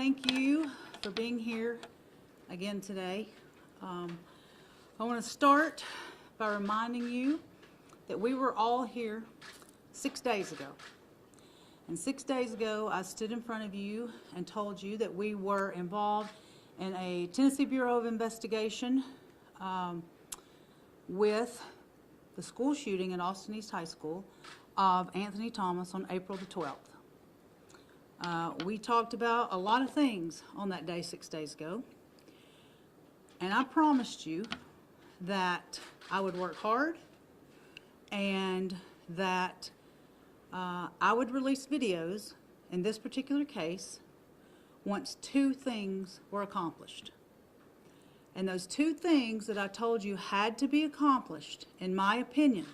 Thank you for being here again today. I want to start by reminding you that we were all here 6 days ago. And 6 days ago, I stood in front of you and told you that we were involved in a Tennessee Bureau of Investigation with the school shooting at Austin East High School of Anthony Thomas on April the 12th. We talked about a lot of things on that day 6 days ago, and I promised you that I would work hard and that I would release videos in this particular case once two things were accomplished. And those two things that I told you had to be accomplished, in my opinion,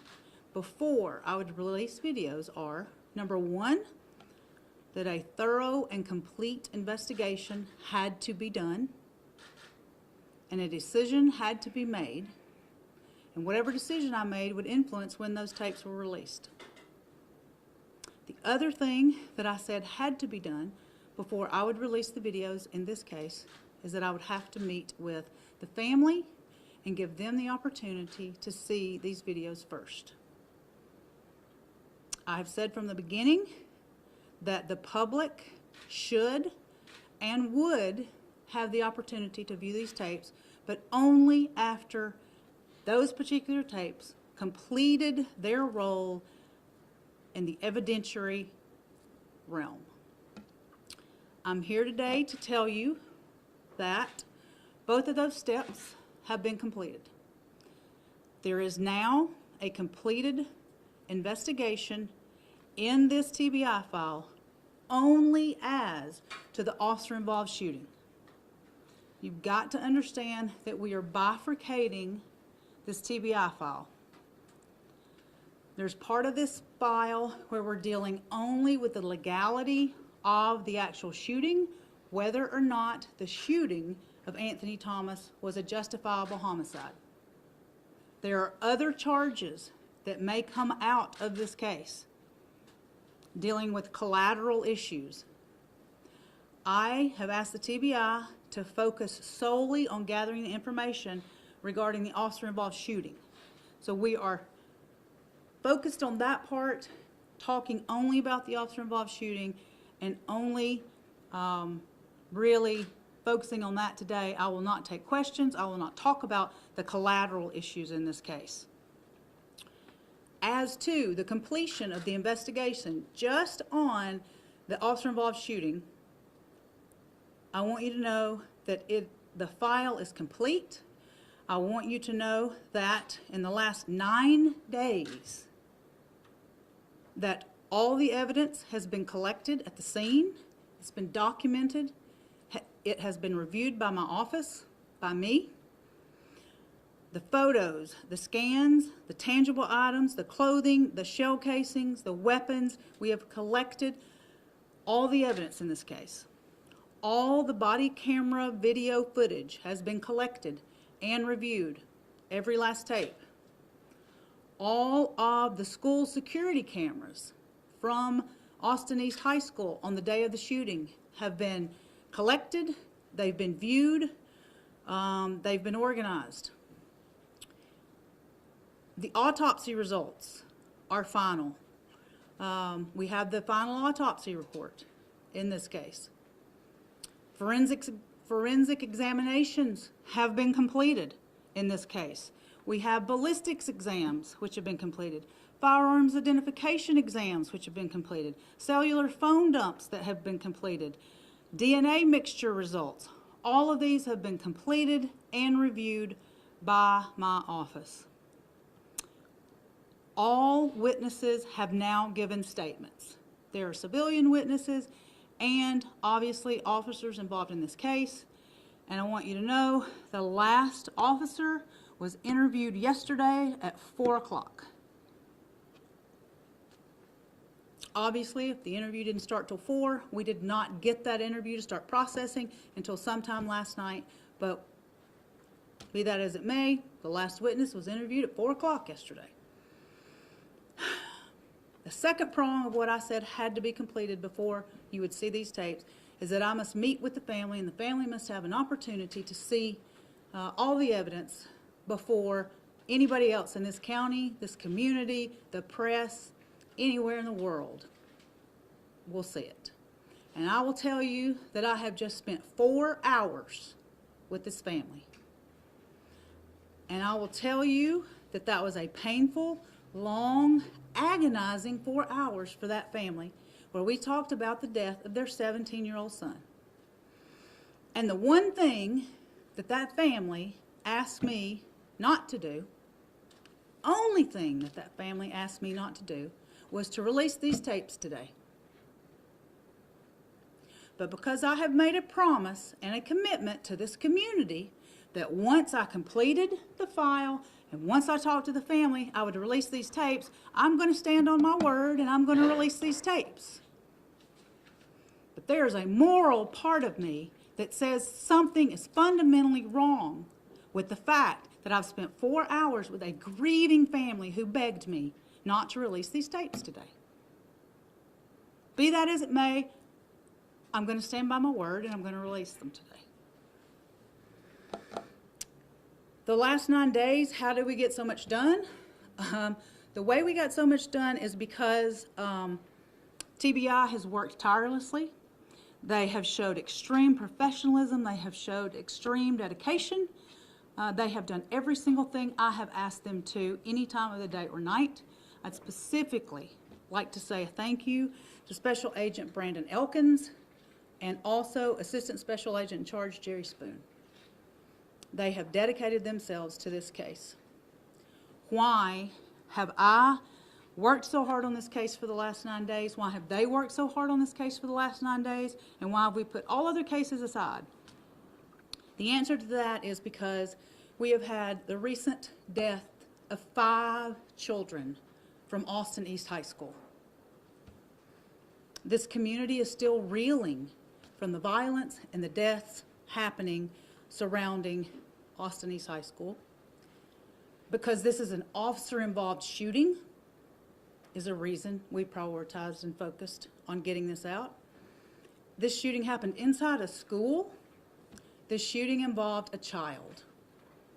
before I would release videos are, number one, that a thorough and complete investigation had to be done, and a decision had to be made, and whatever decision I made would influence when those tapes were released. The other thing that I said had to be done before I would release the videos in this case is that I would have to meet with the family and give them the opportunity to see these videos first. I have said from the beginning that the public should and would have the opportunity to view these tapes, but only after those particular tapes completed their role in the evidentiary realm. I'm here today to tell you that both of those steps have been completed. There is now a completed investigation in this TBI file only as to the officer-involved shooting. You've got to understand that we are bifurcating this TBI file. There's part of this file where we're dealing only with the legality of the actual shooting, whether or not the shooting of Anthony Thomas was a justifiable homicide. There are other charges that may come out of this case dealing with collateral issues. I have asked the TBI to focus solely on gathering the information regarding the officer-involved shooting. So we are focused on that part, talking only about the officer-involved shooting and only really focusing on that today. I will not take questions. I will not talk about the collateral issues in this case. As to the completion of the investigation just on the officer-involved shooting, I want you to know that the file is complete. I want you to know that in the last 9 days that all the evidence has been collected at the scene. It's been documented. It has been reviewed by my office, by me. The photos, the scans, the tangible items, the clothing, the shell casings, the weapons, we have collected all the evidence in this case. All the body camera video footage has been collected and reviewed, every last tape. All of the school security cameras from Austin East High School on the day of the shooting have been collected, they've been viewed, they've been organized. The autopsy results are final. We have the final autopsy report in this case. Forensic examinations have been completed in this case. We have ballistics exams which have been completed, firearms identification exams which have been completed, cellular phone dumps that have been completed, DNA mixture results. All of these have been completed and reviewed by my office. All witnesses have now given statements. There are civilian witnesses and obviously officers involved in this case. And I want you to know the last officer was interviewed yesterday at 4 o'clock. Obviously, if the interview didn't start till 4, we did not get that interview to start processing until sometime last night. But be that as it may, the last witness was interviewed at 4 o'clock yesterday. The second prong of what I said had to be completed before you would see these tapes is that I must meet with the family, and the family must have an opportunity to see all the evidence before anybody else in this county, this community, the press, anywhere in the world will see it. And I will tell you that I have just spent 4 hours with this family. And I will tell you that that was a painful, long, agonizing 4 hours for that family, where we talked about the death of their 17-year-old son. And the one thing that that family asked me not to do, only thing that that family asked me not to do, was to release these tapes today. But because I have made a promise and a commitment to this community that once I completed the file and once I talked to the family, I would release these tapes, I'm going to stand on my word and I'm going to release these tapes. But there is a moral part of me that says something is fundamentally wrong with the fact that I've spent 4 hours with a grieving family who begged me not to release these tapes today. Be that as it may, I'm going to stand by my word and I'm going to release them today. The last 9 days, how did we get so much done? The way we got so much done is because TBI has worked tirelessly. They have showed extreme professionalism. They have showed extreme dedication. They have done every single thing I have asked them to any time of the day or night. I'd specifically like to say a thank you to Special Agent Brandon Elkins and also Assistant Special Agent in Charge Jerry Spoon. They have dedicated themselves to this case. Why have I worked so hard on this case for the last 9 days? Why have they worked so hard on this case for the last 9 days? And why have we put all other cases aside? The answer to that is because we have had the recent death of 5 children from Austin East High School. This community is still reeling from the violence and the deaths happening surrounding Austin East High School. Because this is an officer-involved shooting is a reason we prioritized and focused on getting this out. This shooting happened inside a school. This shooting involved a child.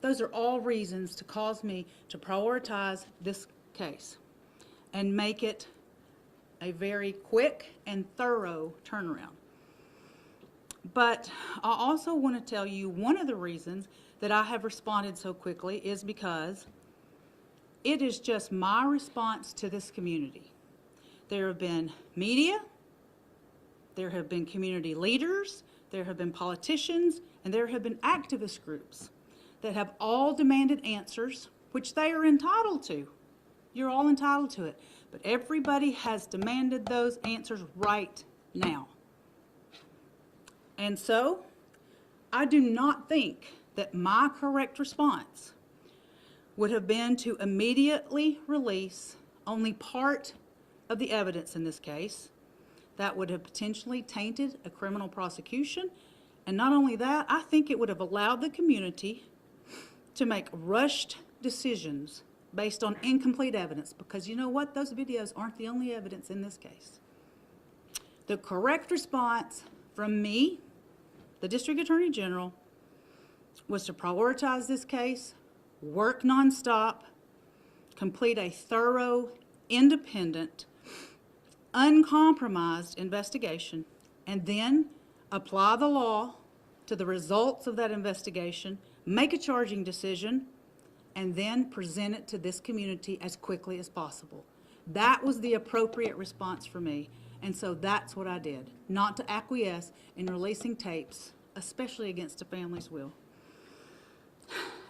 Those are all reasons to cause me to prioritize this case and make it a very quick and thorough turnaround. But I also want to tell you one of the reasons that I have responded so quickly is because it is just my response to this community. There have been media, there have been community leaders, there have been politicians, and there have been activist groups that have all demanded answers, which they are entitled to. You're all entitled to it. But everybody has demanded those answers right now. And so, I do not think that my correct response would have been to immediately release only part of the evidence in this case. That would have potentially tainted a criminal prosecution. And not only that, I think it would have allowed the community to make rushed decisions based on incomplete evidence, because you know what? Those videos aren't the only evidence in this case. The correct response from me, the District Attorney General, was to prioritize this case, work nonstop, complete a thorough, independent, uncompromised investigation, and then apply the law to the results of that investigation, make a charging decision, and then present it to this community as quickly as possible. That was the appropriate response for me, and so that's what I did, not to acquiesce in releasing tapes, especially against a family's will.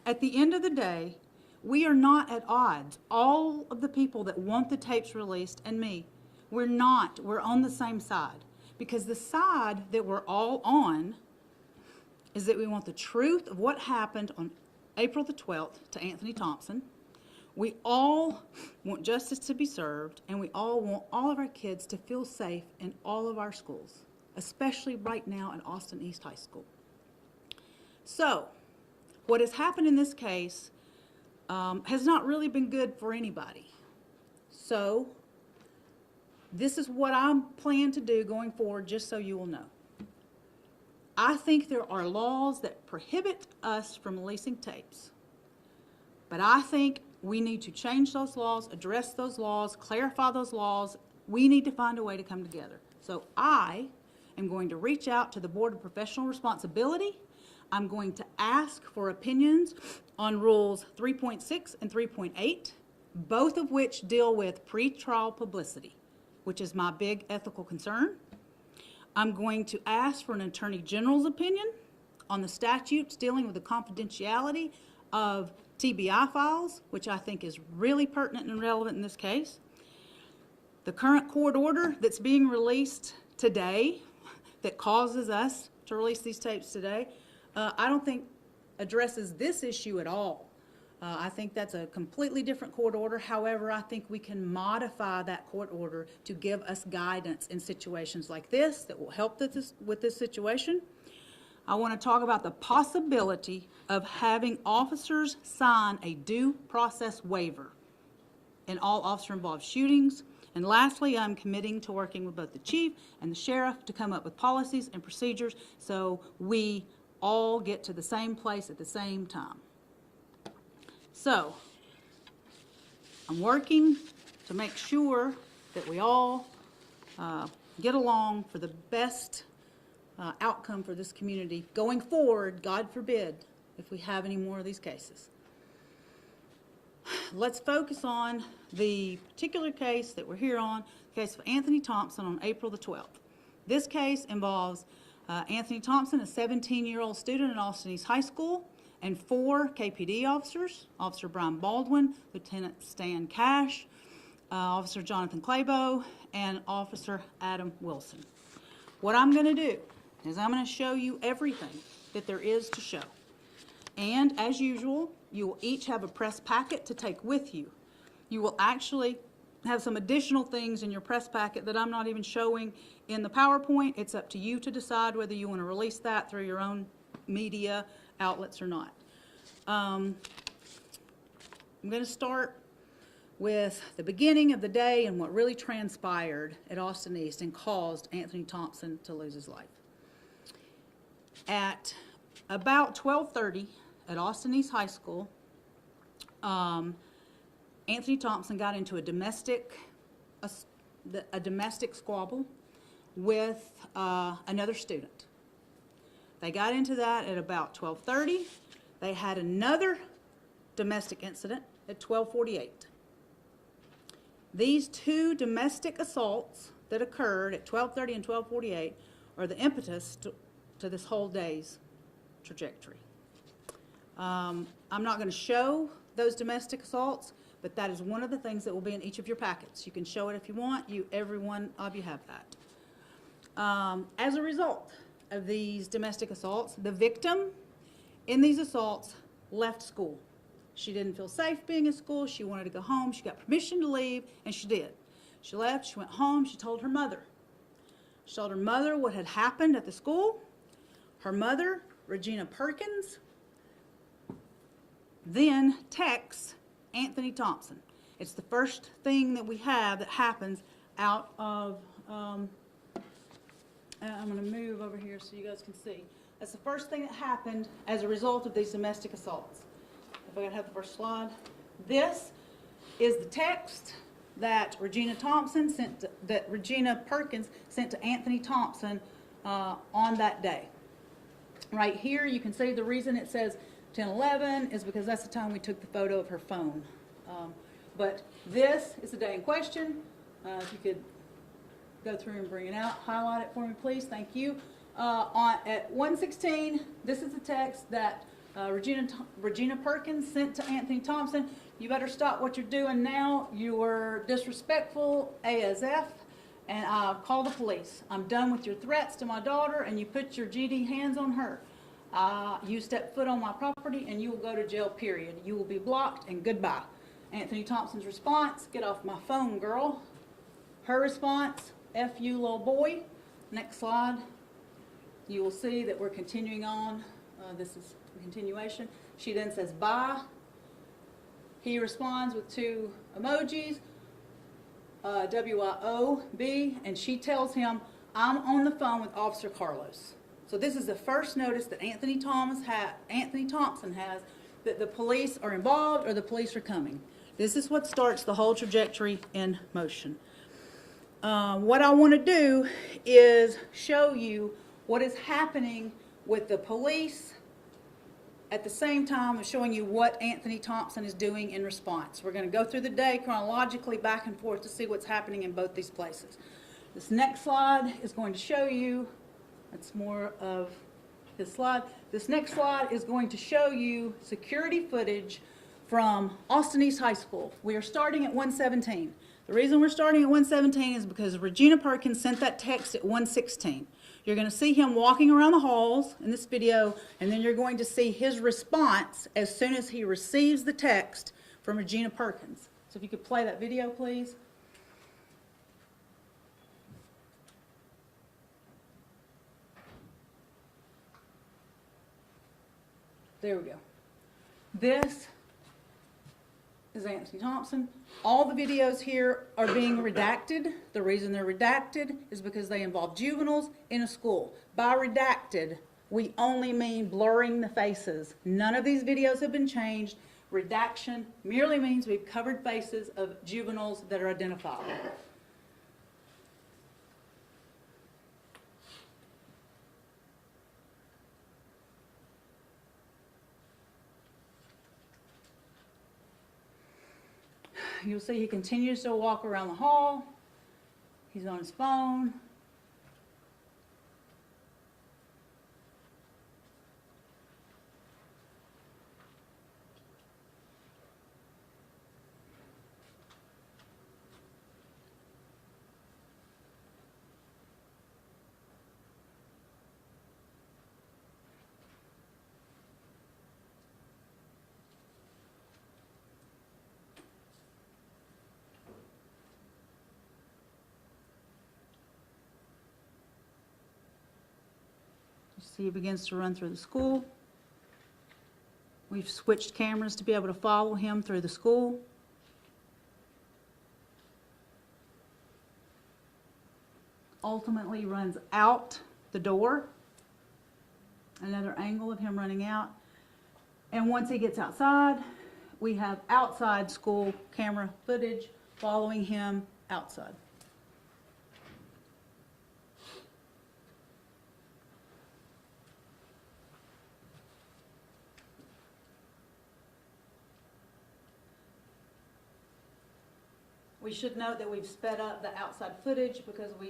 At the end of the day, we are not at odds. All of the people that want the tapes released and me, we're not. We're on the same side, because the side that we're all on is that we want the truth of what happened on April the 12th to Anthony Thompson. We all want justice to be served, and we all want all of our kids to feel safe in all of our schools, especially right now at Austin East High School. So, what has happened in this case has not really been good for anybody. So, this is what I plan to do going forward, just so you will know. I think there are laws that prohibit us from releasing tapes. But I think we need to change those laws, address those laws, clarify those laws. We need to find a way to come together. So I am going to reach out to the Board of Professional Responsibility. I'm going to ask for opinions on Rules 3.6 and 3.8, both of which deal with pretrial publicity, which is my big ethical concern. I'm going to ask for an Attorney General's opinion on the statutes dealing with the confidentiality of TBI files, which I think is really pertinent and relevant in this case. The current court order that's being released today that causes us to release these tapes today, I don't think addresses this issue at all. I think that's a completely different court order. However, I think we can modify that court order to give us guidance in situations like this that will help with this situation. I want to talk about the possibility of having officers sign a due process waiver in all officer-involved shootings. And lastly, I'm committing to working with both the chief and the sheriff to come up with policies and procedures so we all get to the same place at the same time. So, I'm working to make sure that we all get along for the best outcome for this community going forward, God forbid, if we have any more of these cases. Let's focus on the particular case that we're here on, the case of Anthony Thompson on April the 12th. This case involves Anthony Thompson, a 17-year-old student at Austin East High School, and 4 KPD officers, Officer Brian Baldwin, Lieutenant Stan Cash, Officer Jonathan Claibos, and Officer Adam Wilson. What I'm going to do is I'm going to show you everything that there is to show. And as usual, you will each have a press packet to take with you. You will actually have some additional things in your press packet that I'm not even showing in the PowerPoint. It's up to you to decide whether you want to release that through your own media outlets or not. I'm going to start with the beginning of the day and what really transpired at Austin East and caused Anthony Thompson to lose his life. At about 12:30 at Austin East High School, Anthony Thompson got into a domestic squabble with another student. They got into that at about 12:30. They had another domestic incident at 12:48. These 2 domestic assaults that occurred at 12:30 and 12:48 are the impetus to this whole day's trajectory. I'm not going to show those domestic assaults, but that is one of the things that will be in each of your packets. You can show it if you want. Every one of you have that. As a result of these domestic assaults, the victim in these assaults left school. She didn't feel safe being in school. She wanted to go home. She got permission to leave, and she did. She left. She went home. She told her mother. She told her mother what had happened at the school. Her mother, Regina Perkins, then texts Anthony Thompson. It's the first thing that we have that happens out of, I'm going to move over here so you guys can see. That's the first thing that happened as a result of these domestic assaults. If I could have the first slide. This is the text that Regina Perkins sent to Anthony Thompson on that day. Right here, you can see the reason it says 10:11 is because that's the time we took the photo of her phone. But this is the day in question. If you could go through and bring it out, highlight it for me, please. Thank you. At 1:16, this is the text that Regina Perkins sent to Anthony Thompson. You better stop what you're doing now. You were disrespectful ASF, and I've called the police. I'm done with your threats to my daughter, and you put your GD hands on her. You step foot on my property, and you will go to jail, period. You will be blocked, and goodbye. Anthony Thompson's response, get off my phone, girl. Her response, F you, little boy. Next slide. You will see that we're continuing on. This is a continuation. She then says, bye. He responds with 2 emojis, WIOB, and she tells him, I'm on the phone with Officer Carlos. So this is the first notice that Anthony Thompson has that the police are involved or the police are coming. This is what starts the whole trajectory in motion. What I want to do is show you what is happening with the police at the same time as showing you what Anthony Thompson is doing in response. We're going to go through the day chronologically back and forth to see what's happening in both these places. This next slide is going to show you, that's more of his slide. This next slide is going to show you security footage from Austin East High School. We are starting at 1:17. The reason we're starting at 1:17 is because Regina Perkins sent that text at 1:16. You're going to see him walking around the halls in this video, and then you're going to see his response as soon as he receives the text from Regina Perkins. So if you could play that video, please. There we go. This is Anthony Thompson. All the videos here are being redacted. The reason they're redacted is because they involve juveniles in a school. By redacted, we only mean blurring the faces. None of these videos have been changed. Redaction merely means we've covered faces of juveniles that are identifiable. You'll see he continues to walk around the hall. He's on his phone. See, he begins to run through the school. We've switched cameras to be able to follow him through the school. Ultimately runs out the door. Another angle of him running out. And once he gets outside, we have outside school camera footage following him outside. We should note that we've sped up the outside footage because we,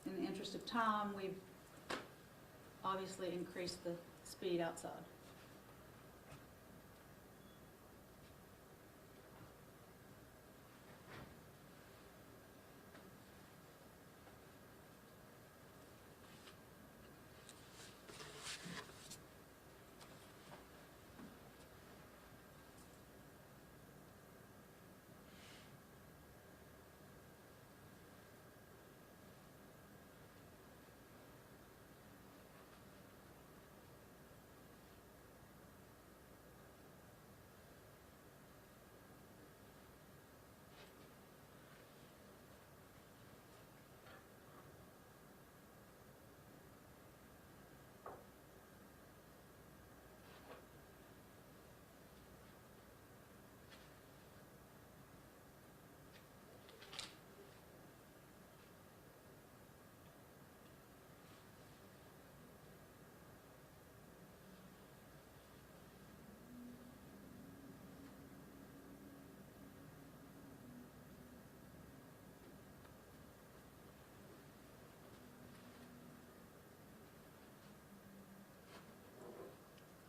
in the interest of time, we've obviously increased the speed outside.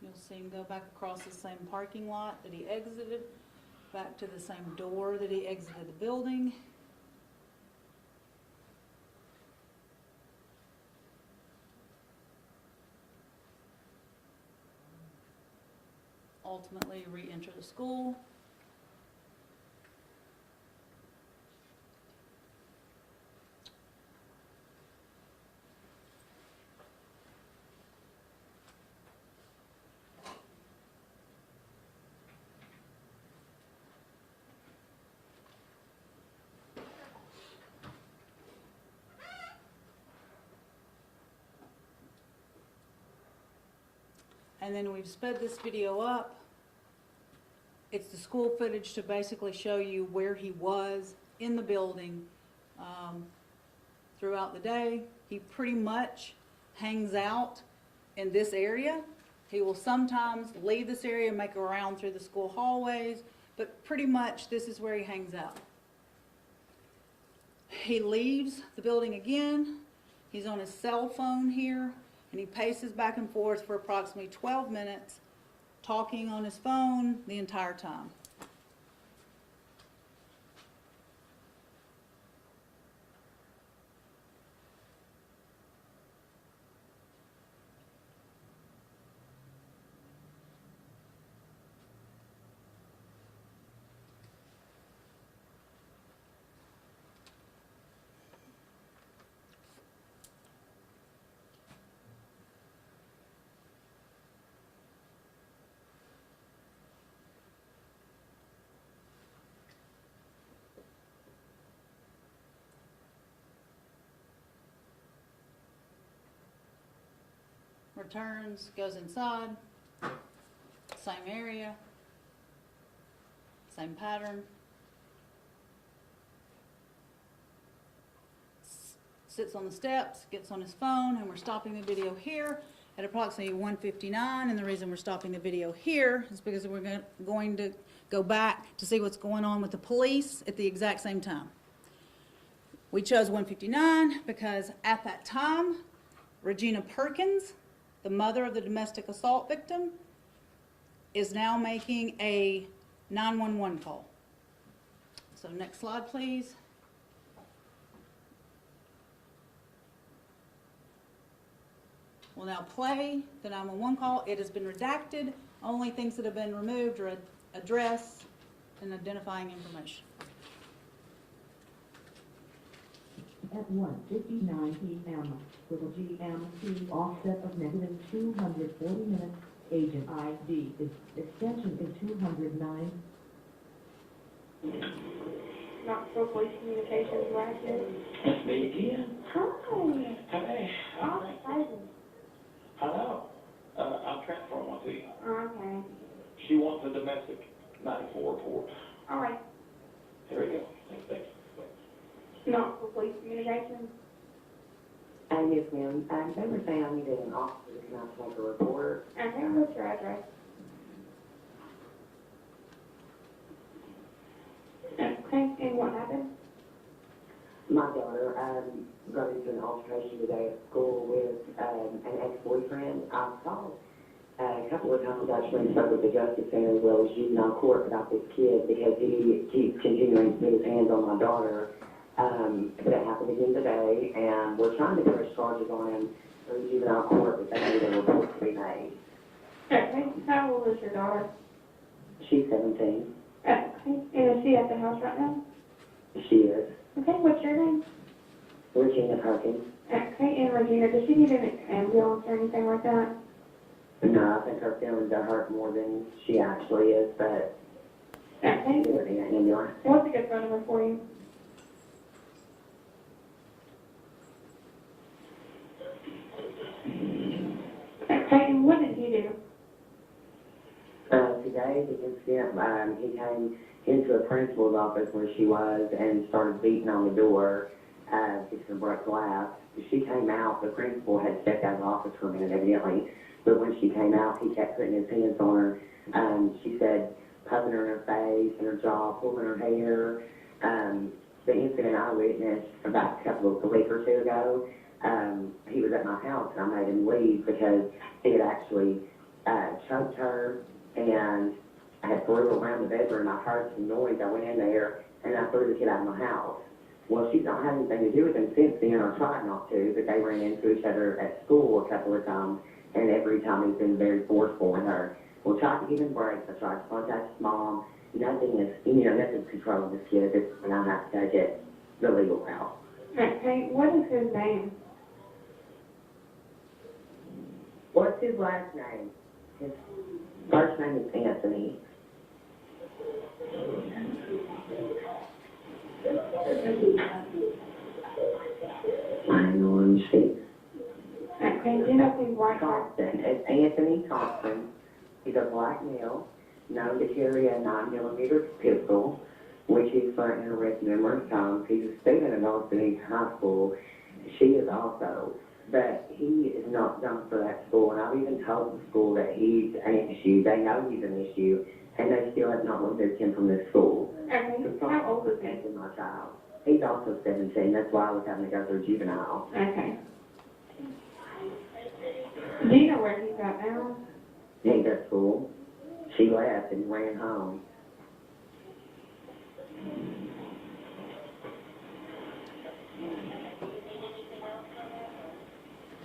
You'll see him go back across the same parking lot that he exited, back to the same door that he exited the building. Ultimately re-enter the school. And then we've sped this video up. It's the school footage to basically show you where he was in the building throughout the day. He pretty much hangs out in this area. He will sometimes leave this area and make a round through the school hallways, but pretty much this is where he hangs out. He leaves the building again. He's on his cell phone here, and he paces back and forth for approximately 12 minutes, talking on his phone the entire time. Returns, goes inside, same area, same pattern. Sits on the steps, gets on his phone, and we're stopping the video here at approximately 1:59. And the reason we're stopping the video here is because we're going to go back to see what's going on with the police at the exact same time. We chose 1:59 because at that time, Regina Perkins, the mother of the domestic assault victim, is now making a 911 call. So next slide, please. We'll now play the 911 call. It has been redacted. Only things that have been removed are address and identifying information. At 1:59 p.m. with a GMT offset of negative 240 minutes, agent ID is extension is 209. Knox Co Police Communications Racket. That's me again. Hi. Hey. Oh, exciting. Hello. I'll transfer one to you. Okay. She wants a domestic 94 report. All right. Here we go. Thanks. Knox Co Police Communications. Yes, ma'am. They were saying I needed an officer to come out to make a report. Okay, what's your address? Okay, and what happened? My daughter got into an altercation today at school with an ex-boyfriend. I saw a couple of times actually spoke with the Justice Center as well as juvenile court about this kid because he keeps continuing to put his hands on my daughter. But it happened again today, and we're trying to press charges on him through juvenile court, but they need a report to be made. Okay, how old is your daughter? She's 17. Okay, and is she at the house right now? She is. Okay, what's your name? Regina Perkins. Okay, and Regina, does she need an ambulance or anything like that? No, I think her feelings are hurt more than she actually is, but Okay, we're in an ambulance. what's a good phone number for you? Okay, and what did he do? Today, the incident, he came into a principal's office where she was and started beating on the door, fixing to break glass. She came out, the principal had stepped out of the office for a minute evidently, but when she came out, he kept putting his hands on her. She said, puffing her in her face and her jaw, pulling her hair. The incident I witnessed about a week or two ago, he was at my house and I made him leave because he had actually choked her, and I had threw her around the bedroom. I heard some noise. I went in there and I threw the kid out of my house. Well, she's not had anything to do with him since then, or tried not to, but they ran into each other at school a couple of times, and every time he's been very forceful with her. We'll try to give him breaks. I tried to contact his mom. Nothing's controlling this kid at this point. I have to take it the legal route. Okay, what is his name? What's his last name? His first name is Anthony. Hang on, sheet. Okay, do you know if his wife Thompson. It's Anthony Thompson. He's a black male, known to carry a 9mm pistol, which he's threatened and arrested numerous times. He's a student at Austin High School. She is also. But he is not done for that school, and I've even told the school that he's an issue. They know he's an issue, and they still have not removed him from this school. Okay, how old is he? He's my child. He's also 17. That's why I was having to go through juvenile. Okay. Do you know where he's at now? He's at school. She left and ran home.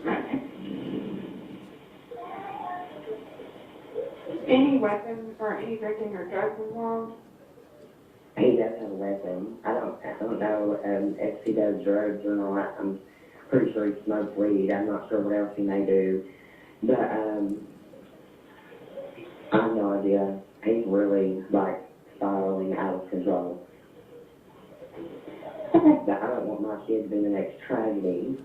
Okay. Any weapons or any drinking or drugs involved? He does have a weapon. I don't know if he does drugs or not. I'm pretty sure he smokes weed. I'm not sure what else he may do. But I have no idea. He's really, like, spiraling out of control. But I don't want my kid to be the next tragedy.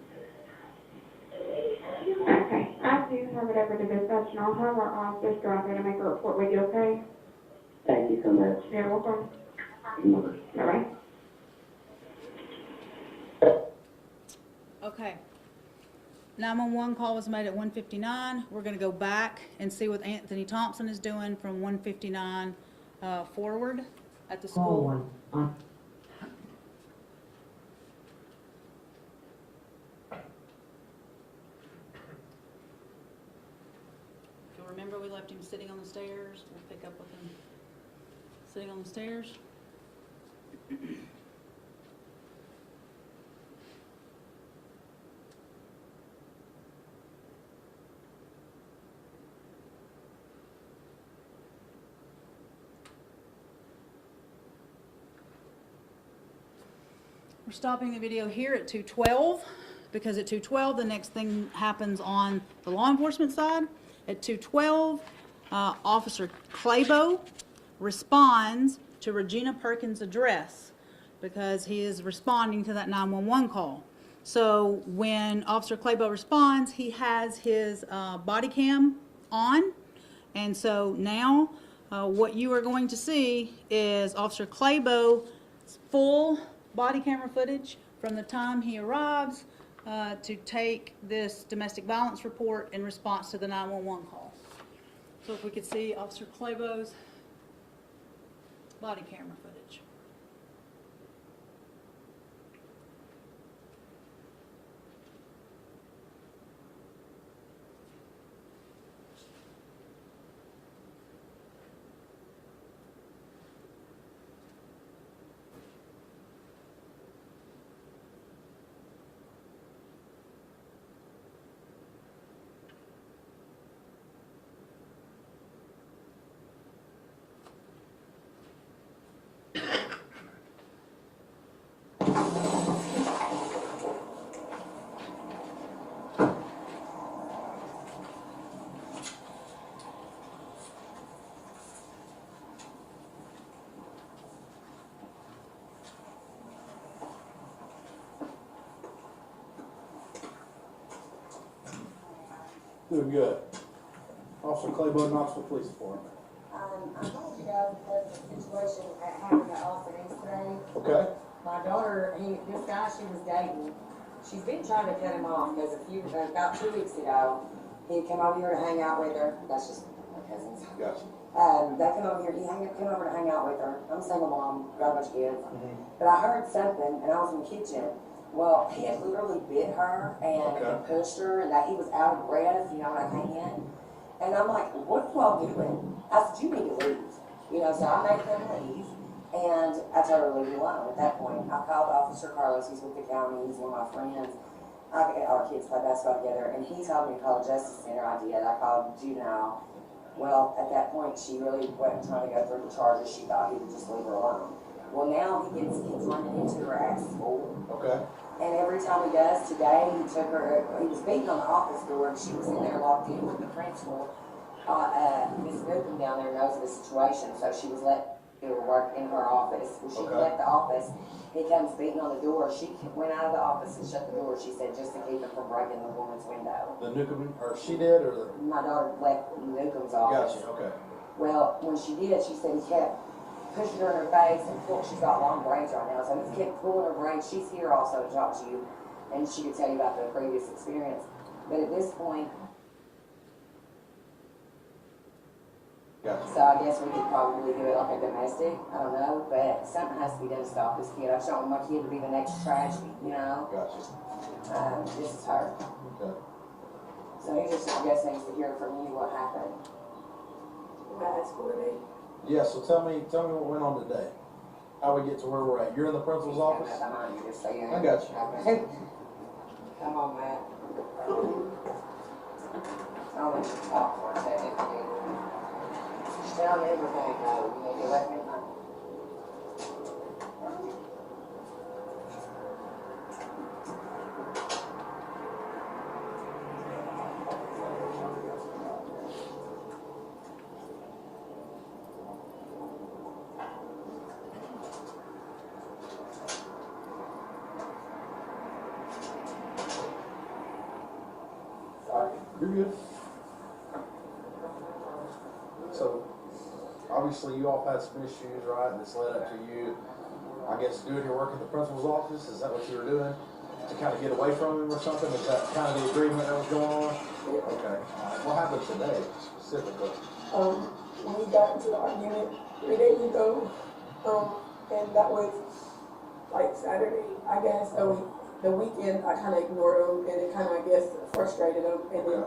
Okay, I do have it over to dispatch, and I'll have our officer go out there to make a report with you, okay? Thank you so much. You're welcome. Bye. Bye-bye. Okay. 911 call was made at 1:59. We're gonna go back and see what Anthony Thompson is doing from 1:59 forward at the Call school. one on If you remember, we left him sitting on the stairs. We'll pick up with him sitting on the stairs. We're stopping the video here at 2:12 because at 2:12 the next thing happens on the law enforcement side. At 2:12, Officer Claibos responds to Regina Perkins' address because he is responding to that 911 call. So when Officer Claibos responds, he has his body cam on, and so now what you are going to see is Officer Claibos' full body camera footage from the time he arrives to take this domestic violence report in response to the 911 call. So if we could see Officer Claibos' body camera footage. Doing good. Officer Claibos, Knoxville Police Department. I'm calling you guys because of the situation that happened at Austin East today. Okay. My daughter, this guy she was dating, she's been trying to cut him off because about 2 weeks ago, he came over here to hang out with her. That's just my cousins. Gotcha. They came over here, came over to hang out with her. I'm a single mom, got a bunch of kids. But I heard something, and I was in the kitchen. Well, he had literally bit her and pushed her, and that he was out of breath, you know, when I came in. And I'm like, what are y'all doing? I said, you need to leave. You know, so I made them leave, and I told her to leave me alone at that point. I called Officer Carlos, he's with the county, he's one of my friends. Our kids play basketball together, and he told me to call the Justice Center. I did. I called juvenile. Well, at that point, she really wasn't trying to go through the charges. She thought he would just leave her alone. Well, now he keeps running into her at school. Okay. And every time he does, today he took her, he was beating on the office door, and she was in there locked in with the principal. Miss Newcomb down there knows the situation, so she was let work in her office. When she Okay. left the office, he comes beating on the door. She went out of the office and shut the door, she said, just to keep him from breaking the woman's window. The Newcomb, or she did, or the? My daughter left Newcomb's office. Gotcha, okay. Well, when she did, she said he kept pushing her in her face and she's got long braids right now, so he kept pulling her braids. She's here also to talk to you, and she could tell you about the previous experience. But at this point, Gotcha. so I guess we could probably do it like a domestic, I don't know, but something has to be done to stop this kid. I just don't want my kid to be the next tragedy, you know? Gotcha. This is her. Okay. So he just, I guess, needs to hear from you what happened. That's what it is. Yeah, so tell me what went on today. How we get to where we're at. You're in the principal's office? Behind you, just so you know. I got you. Okay. Come on, Matt. I'll let you talk for a second if you need. Just tell me everything, though. You need to let me know. You're good. So, obviously you all had some issues, right? This led up to you, I guess, doing your work at the principal's office. Is that what you were doing? To kind of get away from him or something? Is that kind of the agreement that was going on? Okay. What happened today, specifically? We got into an argument 3 days ago, and that was like Saturday, I guess. So the weekend, I kind of ignored him, and it kind of, I guess, frustrated him. And then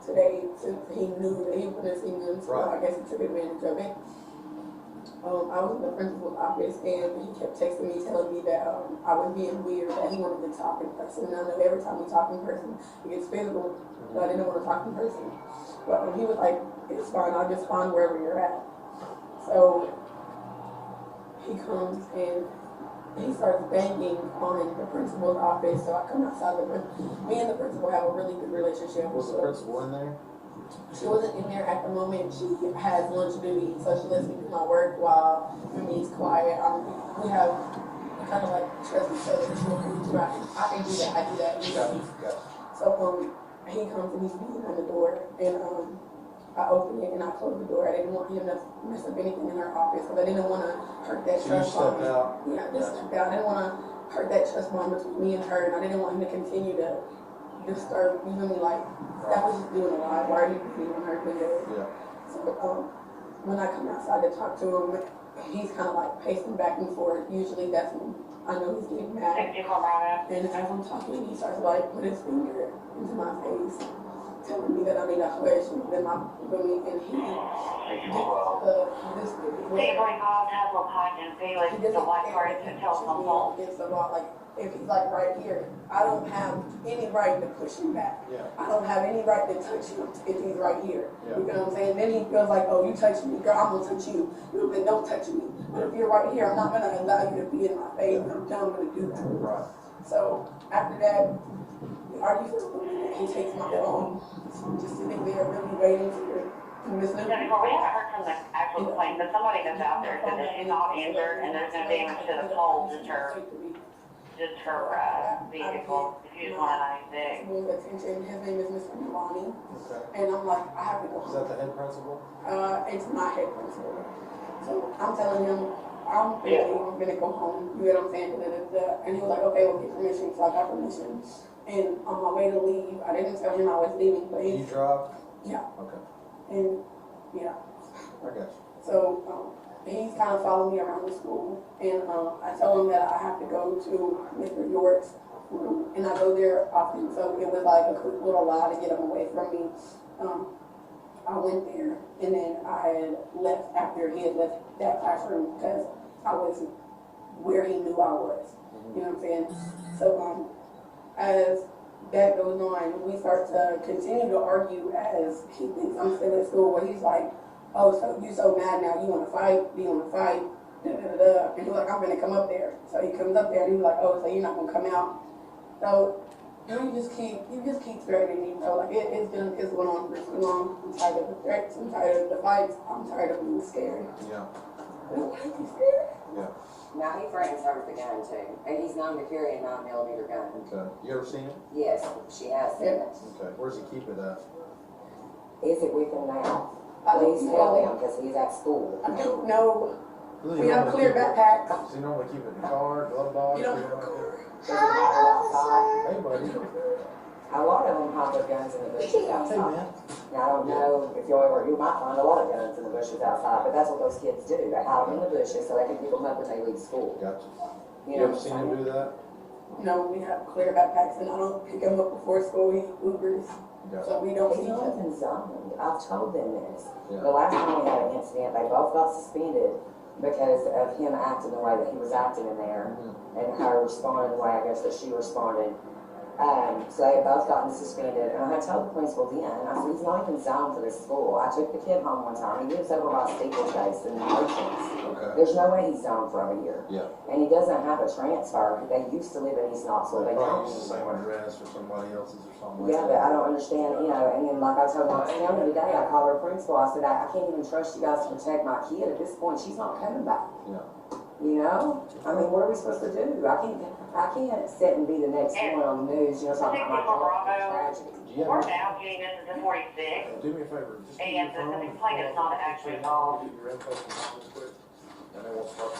today, since he knew that he was going to see me, so I guess he took advantage of it. I was in the principal's office, and he kept texting me, telling me that I was being weird, that he wanted to talk in person. And I know every time we talk in person, it gets physical, but I didn't want to talk in person. But he was like, it's fine, I'll just find wherever you're at. So he comes and he starts banging on the principal's office, so I come outside the principal. Me and the principal have a really good relationship. Was the principal in there? She wasn't in there at the moment. She has lunch duty, so she lets me do my work while he's quiet. We have kind of like trust each other. I can do that. I do that. So he comes and he's beating on the door, and I open it and I close the door. I didn't want him to mess up anything in her office because I didn't want to hurt that trust bond. So you stepped out? Yeah, I just stepped out. I didn't want to hurt that trust bond between me and her, and I didn't want him to continue to disturb even me. Like, that was just doing a lot. Why are you beating on her? Yeah. So when I come outside to talk to him, he's kind of like pacing back and forth. Usually that's when I know he's getting mad. And as I'm talking, he starts like put his finger into my face, telling me that I need a hush, and then and he against the wall, like if he's like right here, I don't have any right to push him back. Yeah. I don't have any right to touch him if he's right here. Yeah. You know what I'm saying? Then he feels like, oh, you touch me, girl, I'm gonna touch you. Then don't touch me. But if you're right here, I'm not gonna allow you to be in my face. I'm not gonna do that. Right. So after that, we argue for a little bit. He takes my phone. So I'm just sitting there really waiting for Miss Luke. We haven't heard from the actual complaint, but somebody that's out there said that she's not injured and there's no damage to the pole, just her vehicle. If you just want to know Move attention. His name is Mr. Milani. Okay. And I'm like, I have to go Is that the head principal? It's my head principal. So I'm telling him, I'm gonna go home. You know what I'm saying? And he was like, okay, we'll get permission. So I got permission. And on my way to leave, I didn't tell him I was leaving, but You drive? yeah. Okay. And yeah. I got you. So he's kind of following me around the school, and I tell him that I have to go to Mr. York's room, and I go there often. So it was like a quick little lie to get him away from me. I went there, and then I had left after he had left that classroom because I was where he knew I was. You know what I'm saying? So as that goes on, we start to continue to argue as he thinks I'm still at school, where he's like, oh, so you so mad now, you want to fight? Do you want to fight? And he's like, I'm going to come up there. So he comes up there, and he's like, oh, so you're not going to come out? So you just keep threatening me, bro. Like, it's going on for too long. I'm tired of the threats, I'm tired of the fights, I'm tired of being scared. Yeah. Yeah. Now, he threatens her with a gun too, and he's known to carry a 9mm gun. Okay. You ever seen it? Yes, she has seen it. Okay. Where's he keep it at? Is it with him now? I don't Please tell know. him, because he's at school. I don't know. Does he We have a normally clear keep it- backpack. Does he normally keep it in the car, glove box? You don't or have a anything car. Does he have it outside? like that? Hey, buddy. A lot of them hide their guns in the bushes Hey, outside. man. Now, I don't know if you might find a lot of guns in the bushes outside, but that's what those kids do. They hide them in the bushes so they can pick them up when they leave school. Gotcha. You You know ever what seen I'm him saying? do that? No, we have clear backpacks, and I don't pick him up before school. He Ubers, Gotcha. so we don't see He's not him. even zoned. I've told them this. Yeah. The last time we had an incident, they both got suspended because of him acting the way that he was acting in there, and her responding the way I guess that she responded. So they had both gotten suspended, and I had told the principal then, and I said, he's not even zoned for this school. I took the kid home one time. He lives over by Steeplechase in the Merchants. Okay. There's no way he's zoned for over here. Yeah. And he doesn't have a transfer. They used to live in East Knoxville. They They probably don't use the same anymore. address for somebody else's or something like Yeah, but that. I don't understand, you know, and then like I told my family today, I called her principal, I said, I can't even trust you guys to protect my kid. At this point, she's not coming back. Yeah. You know? I mean, what are we supposed to do? I can't sit and be the next one on the news, you know, talking about my daughter's tragedy. Do you We're have, now getting into the 46. do me a favor, just give me And your phone. the complaint is not actually involved. Get your info from home real quick, and then we'll start.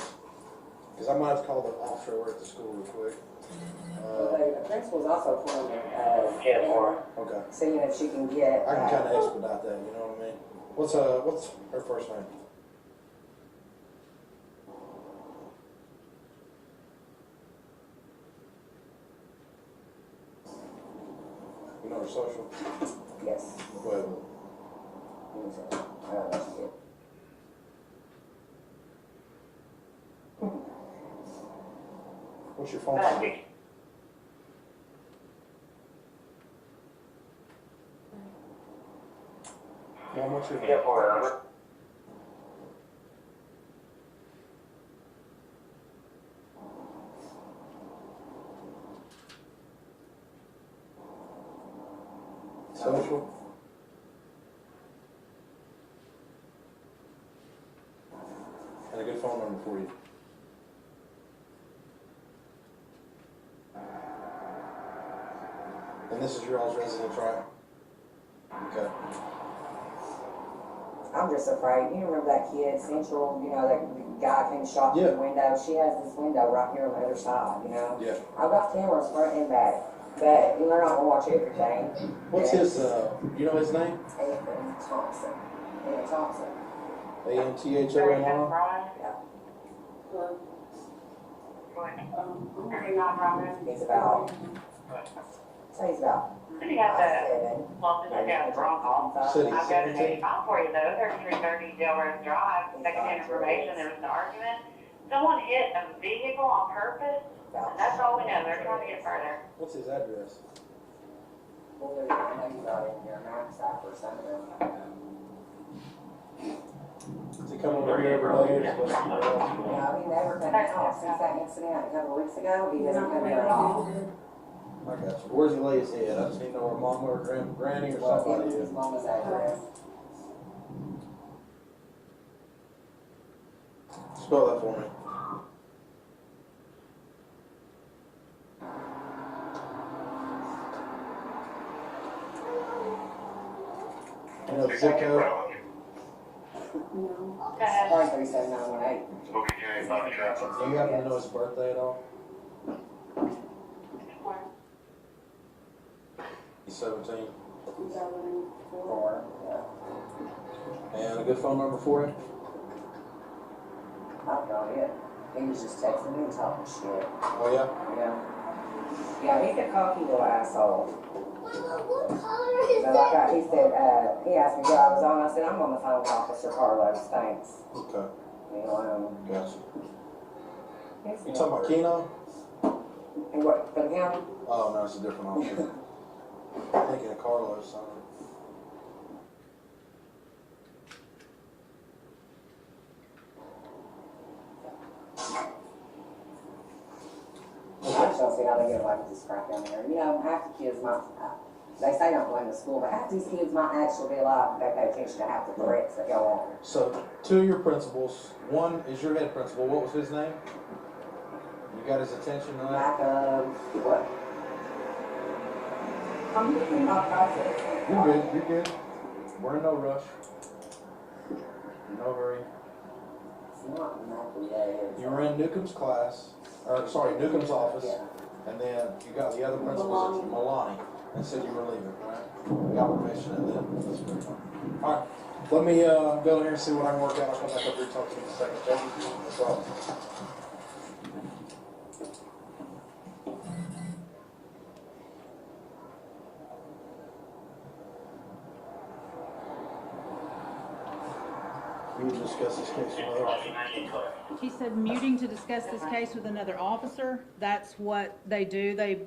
Because I might have to call the officer over at the school real quick. The principal's also calling Okay. seeing if she can get. I can kind of expedite that, you know what I mean? What's her first name? You know her social? Yes. Go ahead. I don't know if she did. What's your phone number? Mom, what's your name? Social? And a good phone number for you. And this is your all's residence, right? Okay. I'm just afraid. You remember that kid, Central, you know, that guy came shot through Yeah. the window? She has this window right here on the other side, you know? Yeah. I've got cameras front and back, but you know, they're not gonna watch everything. What's his, you know his name? Anthony Thompson. Anthony Thompson. A-N-T-H-O-N-R? Brian? Yeah. You're not Brian. He's about, say he's about Did you have that? 7. Well, this is down the wrong call. City. I've got an 85 for you though, 3330 Delrose Drive, secondhand information, there was an argument. Someone hit a vehicle on purpose, and that's all we know, they're trying to get further. What's his address? Well, I know you got in your Knox Co or something. Does he come over here every day? Or is it- No, he never been out since that incident a couple of weeks ago. He hasn't been there at all. I got you. Where's he lay his head? I just need to know where mama or granny or Well, it somebody was is. his mama's address. Spell that for me. You know the zip code? Go ahead. Probably 37918. Do you happen to know his birthday at all? He's 17. 4. Yeah. And a good phone number for him? I've got it. He was just texting me and talking shit. Oh, yeah? Yeah. Yeah, he's a cocky little asshole. But like he said, he asked me what I was on. I said, I'm on the phone with Officer Carlos. Thanks. Okay. You know, Gotcha. he's You talking about Keno? And what, for the county? Oh, no, it's a different officer. I'm thinking of Carlos, son. I just don't see how they get away with this crap down there. You know, half the kids might, They say don't blame the school, but half these kids might actually be alive if they pay attention to half the threats that go on. So, two of your principals, one is your head principal, what was his name? You got his attention on that? What? I'm just in my process. You're good. We're in no rush. No hurry. It's not exactly that. You were in Newcomb's Newcomb's office, Yeah. and then you got the other principal, Milani, and said you were leaving, right? Got permission, and then that's pretty fine. All right, let me go in here and see what I can work out. I'll come back up here and talk to you in a second, okay? No problem. We will discuss this case with another officer. He said muting to discuss this case with another officer. That's what they do. They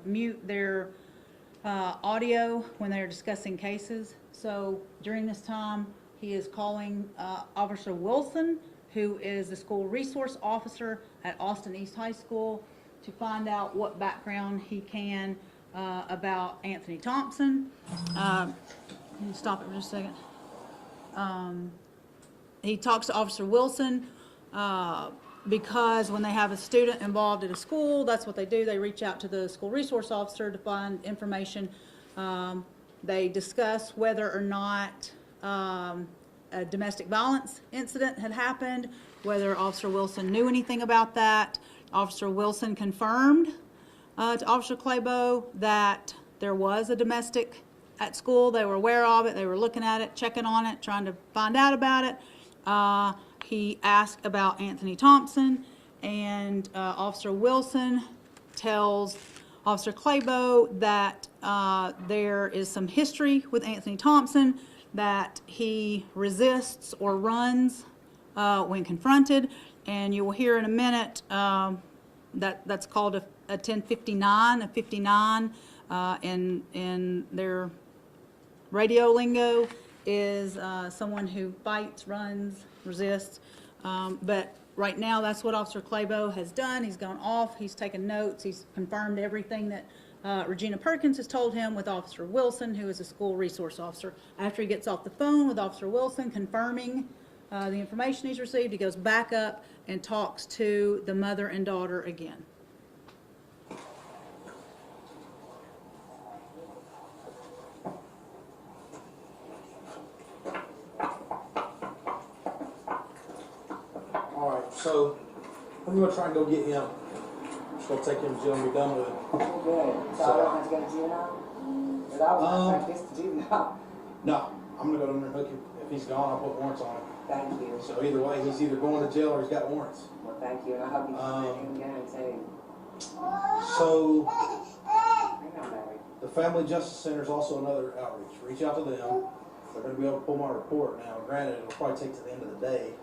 mute their audio when they're discussing cases. So during this time, he is calling Officer Wilson, who is the school resource officer at Austin East High School, to find out what background he can about Anthony Thompson. Can you stop it for just a second? He talks to Officer Wilson because when they have a student involved at a school, that's what they do. They reach out to the school resource officer to find information. They discuss whether or not a domestic violence incident had happened, whether Officer Wilson knew anything about that. Officer Wilson confirmed to Officer Claibos that there was a domestic at school. They were aware of it. They were looking at it, checking on it, trying to find out about it. He asked about Anthony Thompson, and Officer Wilson tells Officer Claibos that there is some history with Anthony Thompson, that he resists or runs when confronted, and you will hear in a minute that's called a 1059, a 59 in their radio lingo is someone who fights, runs, resists. But right now, that's what Officer Claibos has done. He's gone off. He's taken notes. He's confirmed everything that Regina Perkins has told him with Officer Wilson, who is a school resource officer. After he gets off the phone with Officer Wilson, confirming the information he's received, he goes back up and talks to the mother and daughter again. So, I'm going to try and go get him. Just going to take him to jail and be done with it. Good. So I don't have to go to juvenile? Because I was going to take this to juvenile. No, I'm going to go down there and hook him. If he's gone, I'll put warrants on him. Thank you. So either way, he's either going to jail or he's got warrants. Well, thank you, and I hope you can him again too. So, Hang on, baby. the Family Justice Center is also another outreach. Reach out to them. They're going to be able to pull my report now. Granted, it'll probably take to the end of the day.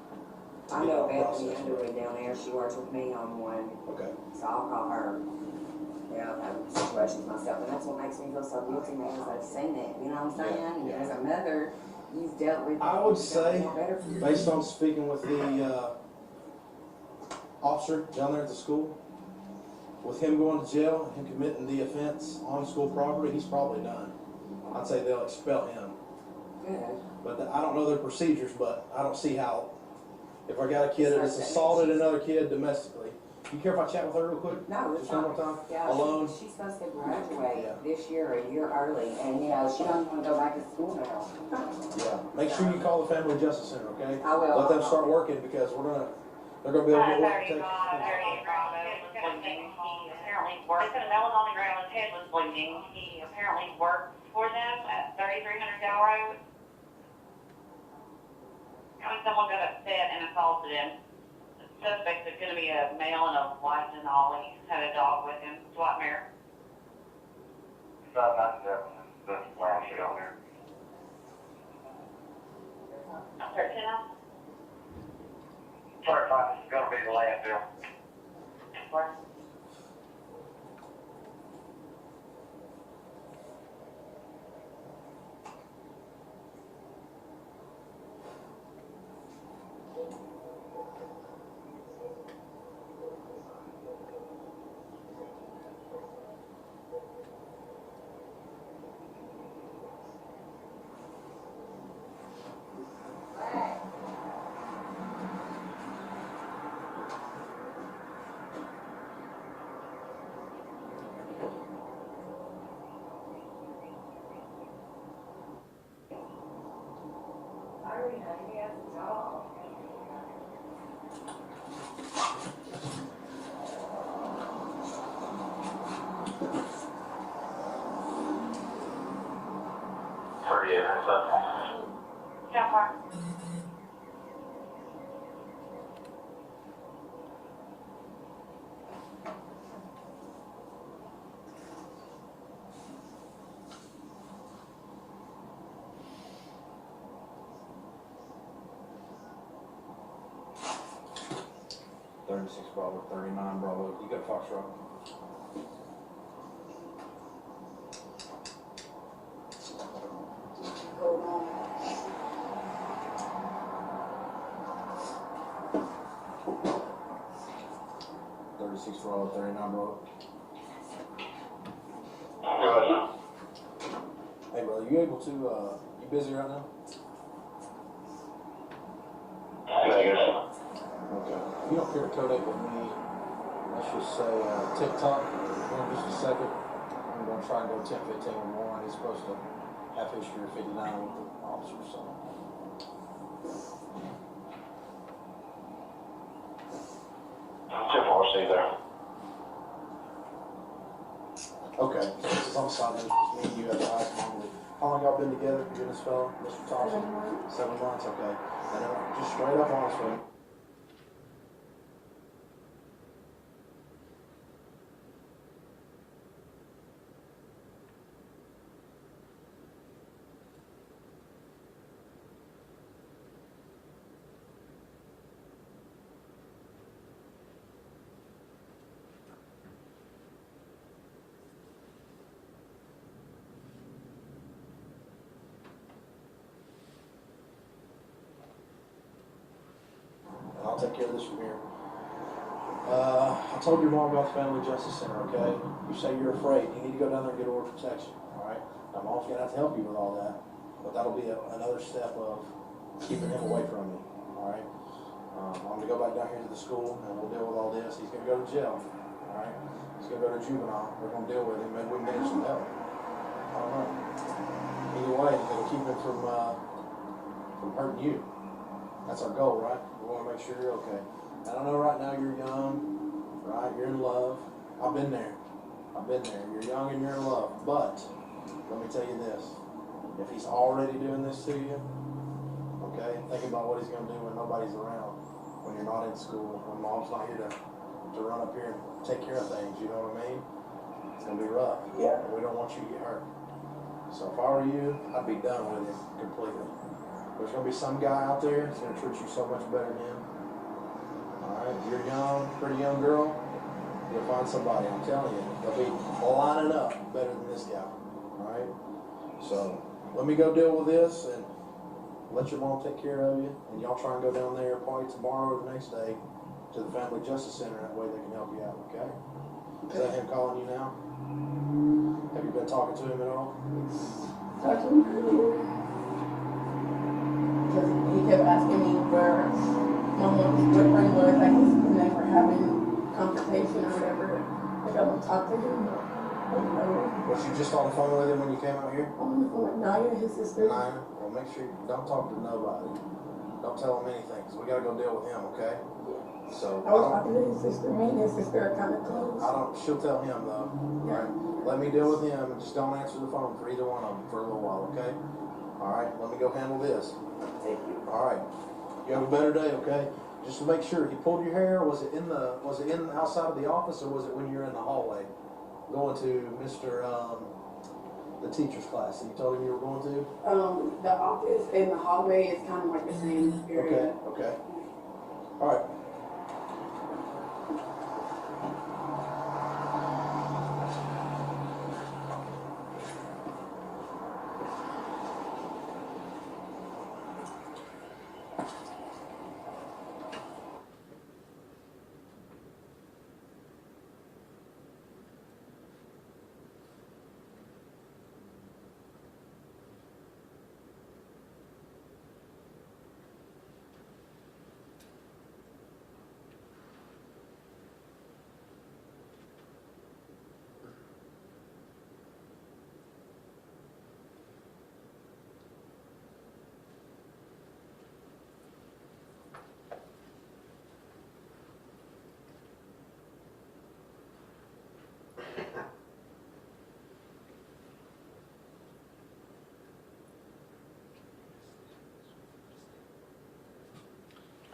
I know Bethany Underwood down there. She works with me on one. Okay. So I'll call her. Yeah, I've had situations myself, and that's what makes me feel so guilty, man, is I've seen it. You know what I'm saying? Yeah. As a mother, you've dealt with it. I would You've done say, more better for your based kids. on speaking with the officer down there at the school, with him going to jail and committing the offense on school property, he's probably done. I'd say they'll expel him. Good. But I don't know their procedures, but I don't see how. If I got a kid that's assaulted another kid domestically, you care if I chat with her real quick? No, it's just one more fine. time? Yeah, Alone? she's supposed to graduate Yeah. this year, a year early, and you know, she doesn't want to go back to school now. Yeah. Make sure you call the Family Justice Center, okay? I will. Let them start working because they're gonna be able to get work protection. 38 Bravo was bleeding. He apparently worked, they said a nail was on the ground, his head was bleeding. He apparently worked for them at 3300 Dale Road. Someone got upset and assaulted him. The suspect is going to be a male and a white Denali. Had a dog with him, SWAT mare. 597, that's where I'm down there. 13 now? 35 is gonna be the last deal. Where? 10 4. Bravo, 39 Bravo. You got Foxtrot. Hold on. Bravo, 39 Bravo. Hey, brother, you able to, you busy right now? Okay. You don't care to code up with me, let's just say, TikTok, in just a second. I'm gonna try and go 10-15 or more, and he's supposed to have history of 59 with the officer, so. Stay there. Okay, so this is on the side, me and you have the eyes normally. How long y'all been together, you and this fella, Mr. Thompson? 7 months, okay. And just straight up honest with me. I'll take care of this from here. I told your mom about the Family Justice Center, okay? You say you're afraid. You need to go down there and get order of protection, all right? Now, Mom's going to have to help you with all that, but that'll be another step of keeping him away from me, all right? I'm going to go back down here to the school, and we'll deal with all this. He's going to go to jail, all right? He's going to go to juvenile. We're going to deal with him. Maybe we can get some help. I don't know. Either way, it'll keep him from hurting you. That's our goal, right? We want to make sure you're okay. I don't know, right now you're young, right? You're in love. I've been there. You're young and you're in love. But, let me tell you this. If he's already doing this to you, okay, think about what he's going to do when nobody's around, when you're not in school, when Mom's not here to run up here and take care of things, you know what I mean? It's going to be rough. Yeah. We don't want you to get hurt. So if I were you, I'd be done with him completely. There's going to be some guy out there that's going to treat you so much better than him. Alright, you're young, pretty young girl, you'll find somebody, I'm telling you. They'll be lining up better than this guy. Alright? So, let me go deal with this and let your mom take care of you. And y'all try and go down there probably tomorrow or the next day to the Family Justice Center. That way they can help you out, okay? Is that him calling you now? Have you been talking to him at all? Talk to him earlier. Because he kept asking me where my mom's boyfriend was, like, when they were having confrontation or whatever. Like, I would talk to him, but I don't know. Was you just on the phone with him when you came out here? I'm on the phone with Naya, his sister. Naya? Well, make sure you don't talk to nobody. Don't tell him anything, because we got to go deal with him, okay? So, I was talking to his sister. Me and his sister are kind of close. she'll tell him, though. Yeah. Right? Let me deal with him, and just don't answer the phone for either one of them for a little while, okay? All right, let me go handle this. Thank you. All right, you have a better day, okay? Just to make sure, he pulled your hair. Was it in outside of the office, or was it when you were in the hallway going to Mr. The teacher's class that you told him you were going to? The office and the hallway is kind of like the same area. Okay. All right.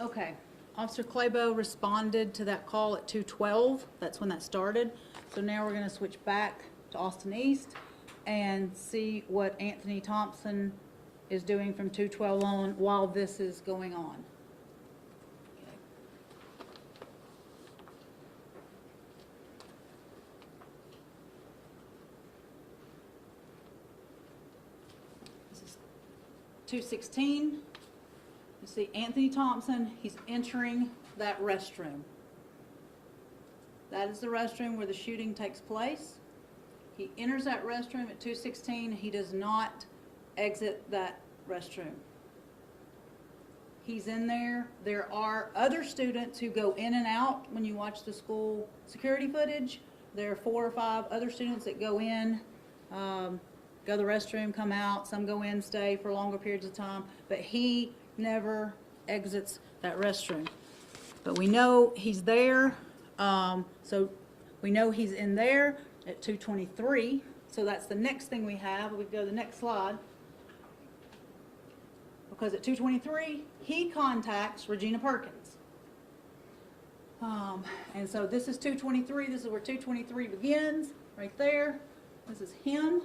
Okay, Officer Claibos responded to that call at 2:12. That's when that started. So now we're gonna switch back to Austin East and see what Anthony Thompson is doing from 2:12 on while this is going on. Okay. This is 2:16. You see Anthony Thompson, he's entering that restroom. That is the restroom where the shooting takes place. He enters that restroom at 2:16. He does not exit that restroom. He's in there. There are other students who go in and out when you watch the school security footage. There are 4 or 5 other students that go in, go to the restroom, come out. Some go in, stay for longer periods of time. But he never exits that restroom. But we know he's there, so we know he's in there at 2:23. So that's the next thing we have. We go to the next slide. Because at 2:23, he contacts Regina Perkins. And so this is 2:23. This is where 2:23 begins, right there. This is him.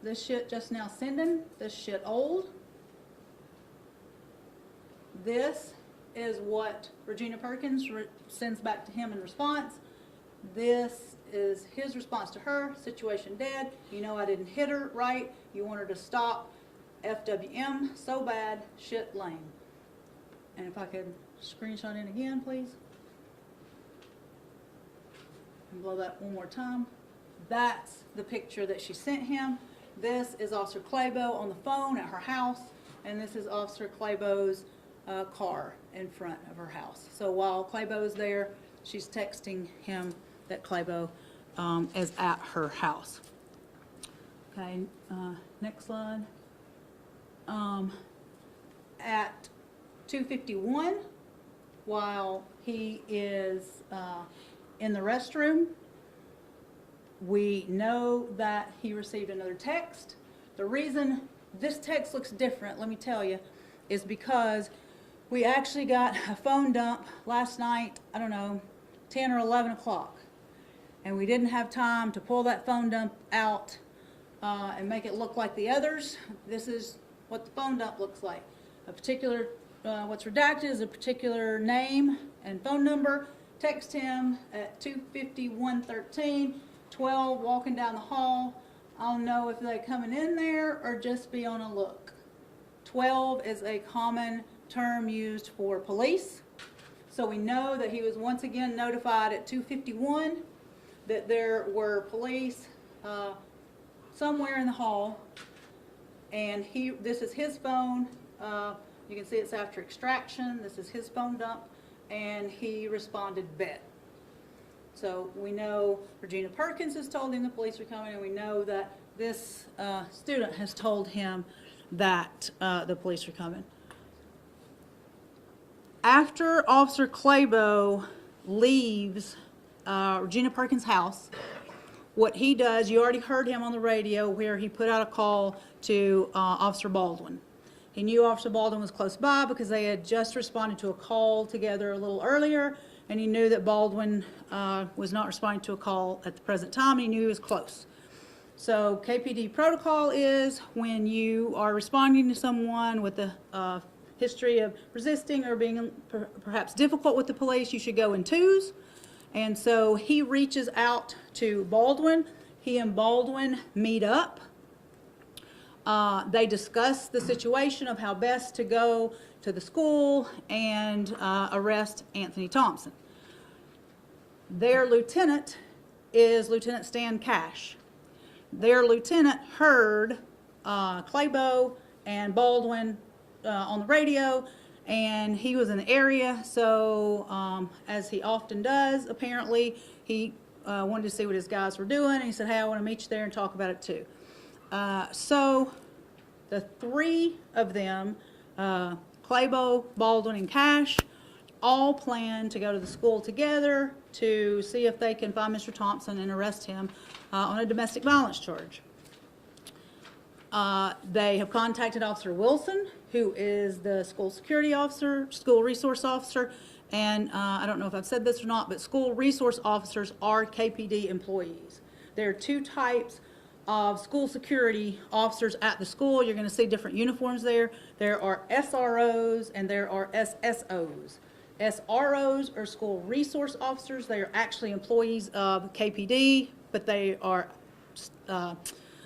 This shit just now sending. This shit old. This is what Regina Perkins sends back to him in response. This is his response to her. Situation dead. You know I didn't hit her, right? You want her to stop. FWM, so bad, shit lame. And if I could screenshot in again, please. And blow that one more time. That's the picture that she sent him. This is Officer Claibos on the phone at her house, and this is Officer Claibos' car in front of her house. So while Claibos is there, she's texting him that Claibos is at her house. Okay, next slide. At 2:51, while he is in the restroom, we know that he received another text. The reason this text looks different, let me tell you, is because we actually got a phone dump last night, I don't know, 10 or 11 o'clock. And we didn't have time to pull that phone dump out and make it look like the others. This is what the phone dump looks like. A particular, what's redacted is a particular name and phone number. Text him at 2:51:13. 12 walking down the hall. I don't know if they're coming in there or just be on a look. 12 is a common term used for police. So we know that he was once again notified at 2:51 that there were police somewhere in the hall. And this is his phone. You can see it's after extraction. This is his phone dump. And he responded, bet. So we know Regina Perkins has told him the police are coming, and we know that this student has told him that the police are coming. After Officer Claibos leaves Regina Perkins' house, what he does, you already heard him on the radio where he put out a call to Officer Baldwin. He knew Officer Baldwin was close by because they had just responded to a call together a little earlier, and he knew that Baldwin was not responding to a call at the present time, and he knew he was close. So KPD protocol is when you are responding to someone with a history of resisting or being perhaps difficult with the police, you should go in twos. And so he reaches out to Baldwin. He and Baldwin meet up. They discuss the situation of how best to go to the school and arrest Anthony Thompson. Their lieutenant is Lieutenant Stan Cash. Their lieutenant heard Claibos and Baldwin on the radio, and he was in the area, so as he often does, apparently, he wanted to see what his guys were doing, and he said, hey, I want to meet you there and talk about it too. So the three of them, Claibos, Baldwin, and Cash, all plan to go to the school together to see if they can find Mr. Thompson and arrest him on a domestic violence charge. They have contacted Officer Wilson, who is the school security officer, school resource officer, and I don't know if I've said this or not, but school resource officers are KPD employees. There are two types of school security officers at the school. You're going to see different uniforms there. There are SROs and there are SSOs. SROs are school resource officers. They are actually employees of KPD, but they are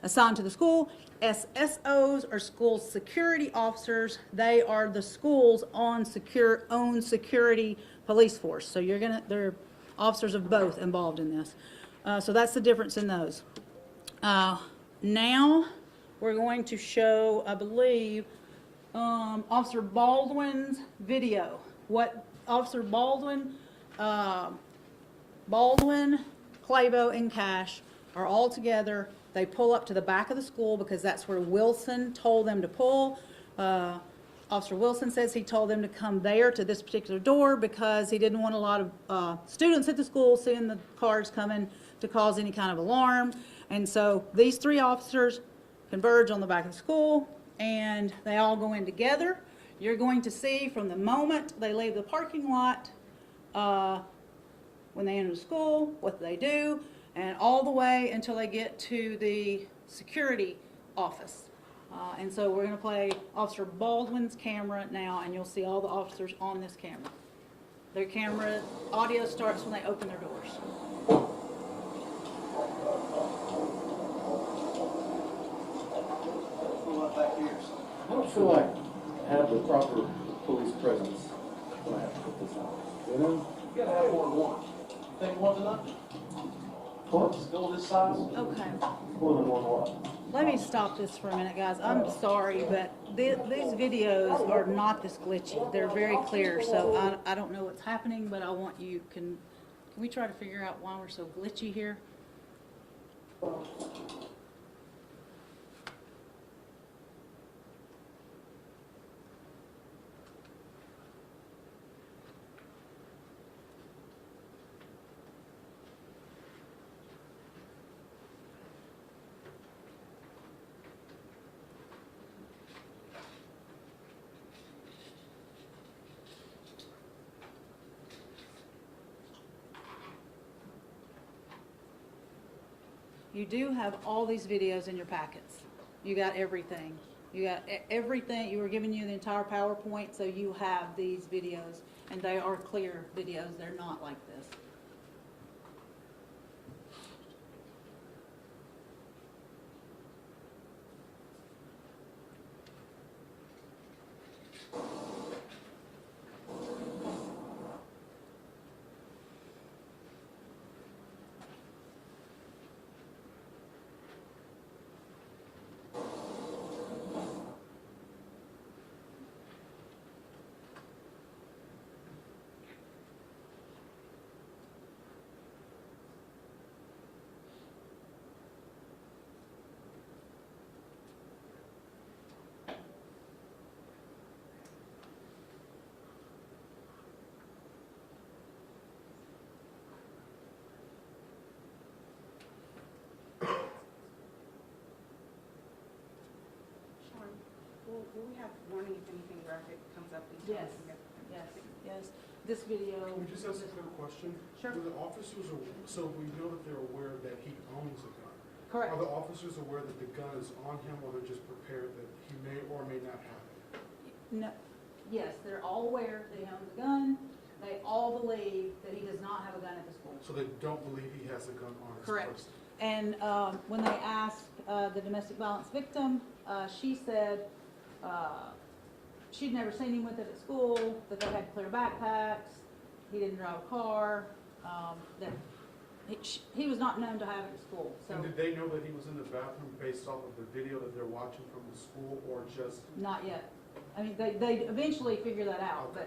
assigned to the school. SSOs are school security officers. They are the school's own security police force. So they're officers of both involved in this. So that's the difference in those. Now we're going to show, I believe, Officer Baldwin's video. What Officer Baldwin, Claibos, and Cash are all together. They pull up to the back of the school because that's where Wilson told them to pull. Officer Wilson says he told them to come there to this particular door because he didn't want a lot of students at the school seeing the cars coming to cause any kind of alarm. And so these three officers converge on the back of the school and they all go in together. You're going to see from the moment they leave the parking lot, when they enter the school, what they do, and all the way until they get to the security office. And so we're going to play Officer Baldwin's camera now, and you'll see all the officers on this camera. Their camera audio starts when they open their doors. I don't feel like I have the proper police presence when I have to put this on. You know? You gotta have more than one. You think one's enough? What? School this size? Okay. More than one what? Let me stop this for a minute, guys. I'm sorry, but these videos are not this glitchy. They're very clear, so I don't know what's happening, but I want you, can we try to figure out why we're so glitchy here? You do have all these videos in your packets. You got everything. You got everything. You were giving you the entire PowerPoint, so you have these videos, and they are clear videos. They're not like this. Will we have warning if anything graphic comes up? Yes. Yes. This video. Can we just ask a quick question? Sure. Do the officers, so we know that they're aware that he owns a gun. Correct. Are the officers aware that the gun is on him, or they're just prepared that he may or may not have it? No. Yes, they're all aware that he owns a gun. They all believe that he does not have a gun at the school. So they don't believe he has a gun on his Correct. person? And when they asked the domestic violence victim, she said she'd never seen him with it at school, that they had to clear backpacks, he didn't drive a car, that he was not known to have it at school. So And did they know that he was in the bathroom based off of the video that they're watching from the school, or just? not yet. I mean, they eventually figure that out, Okay.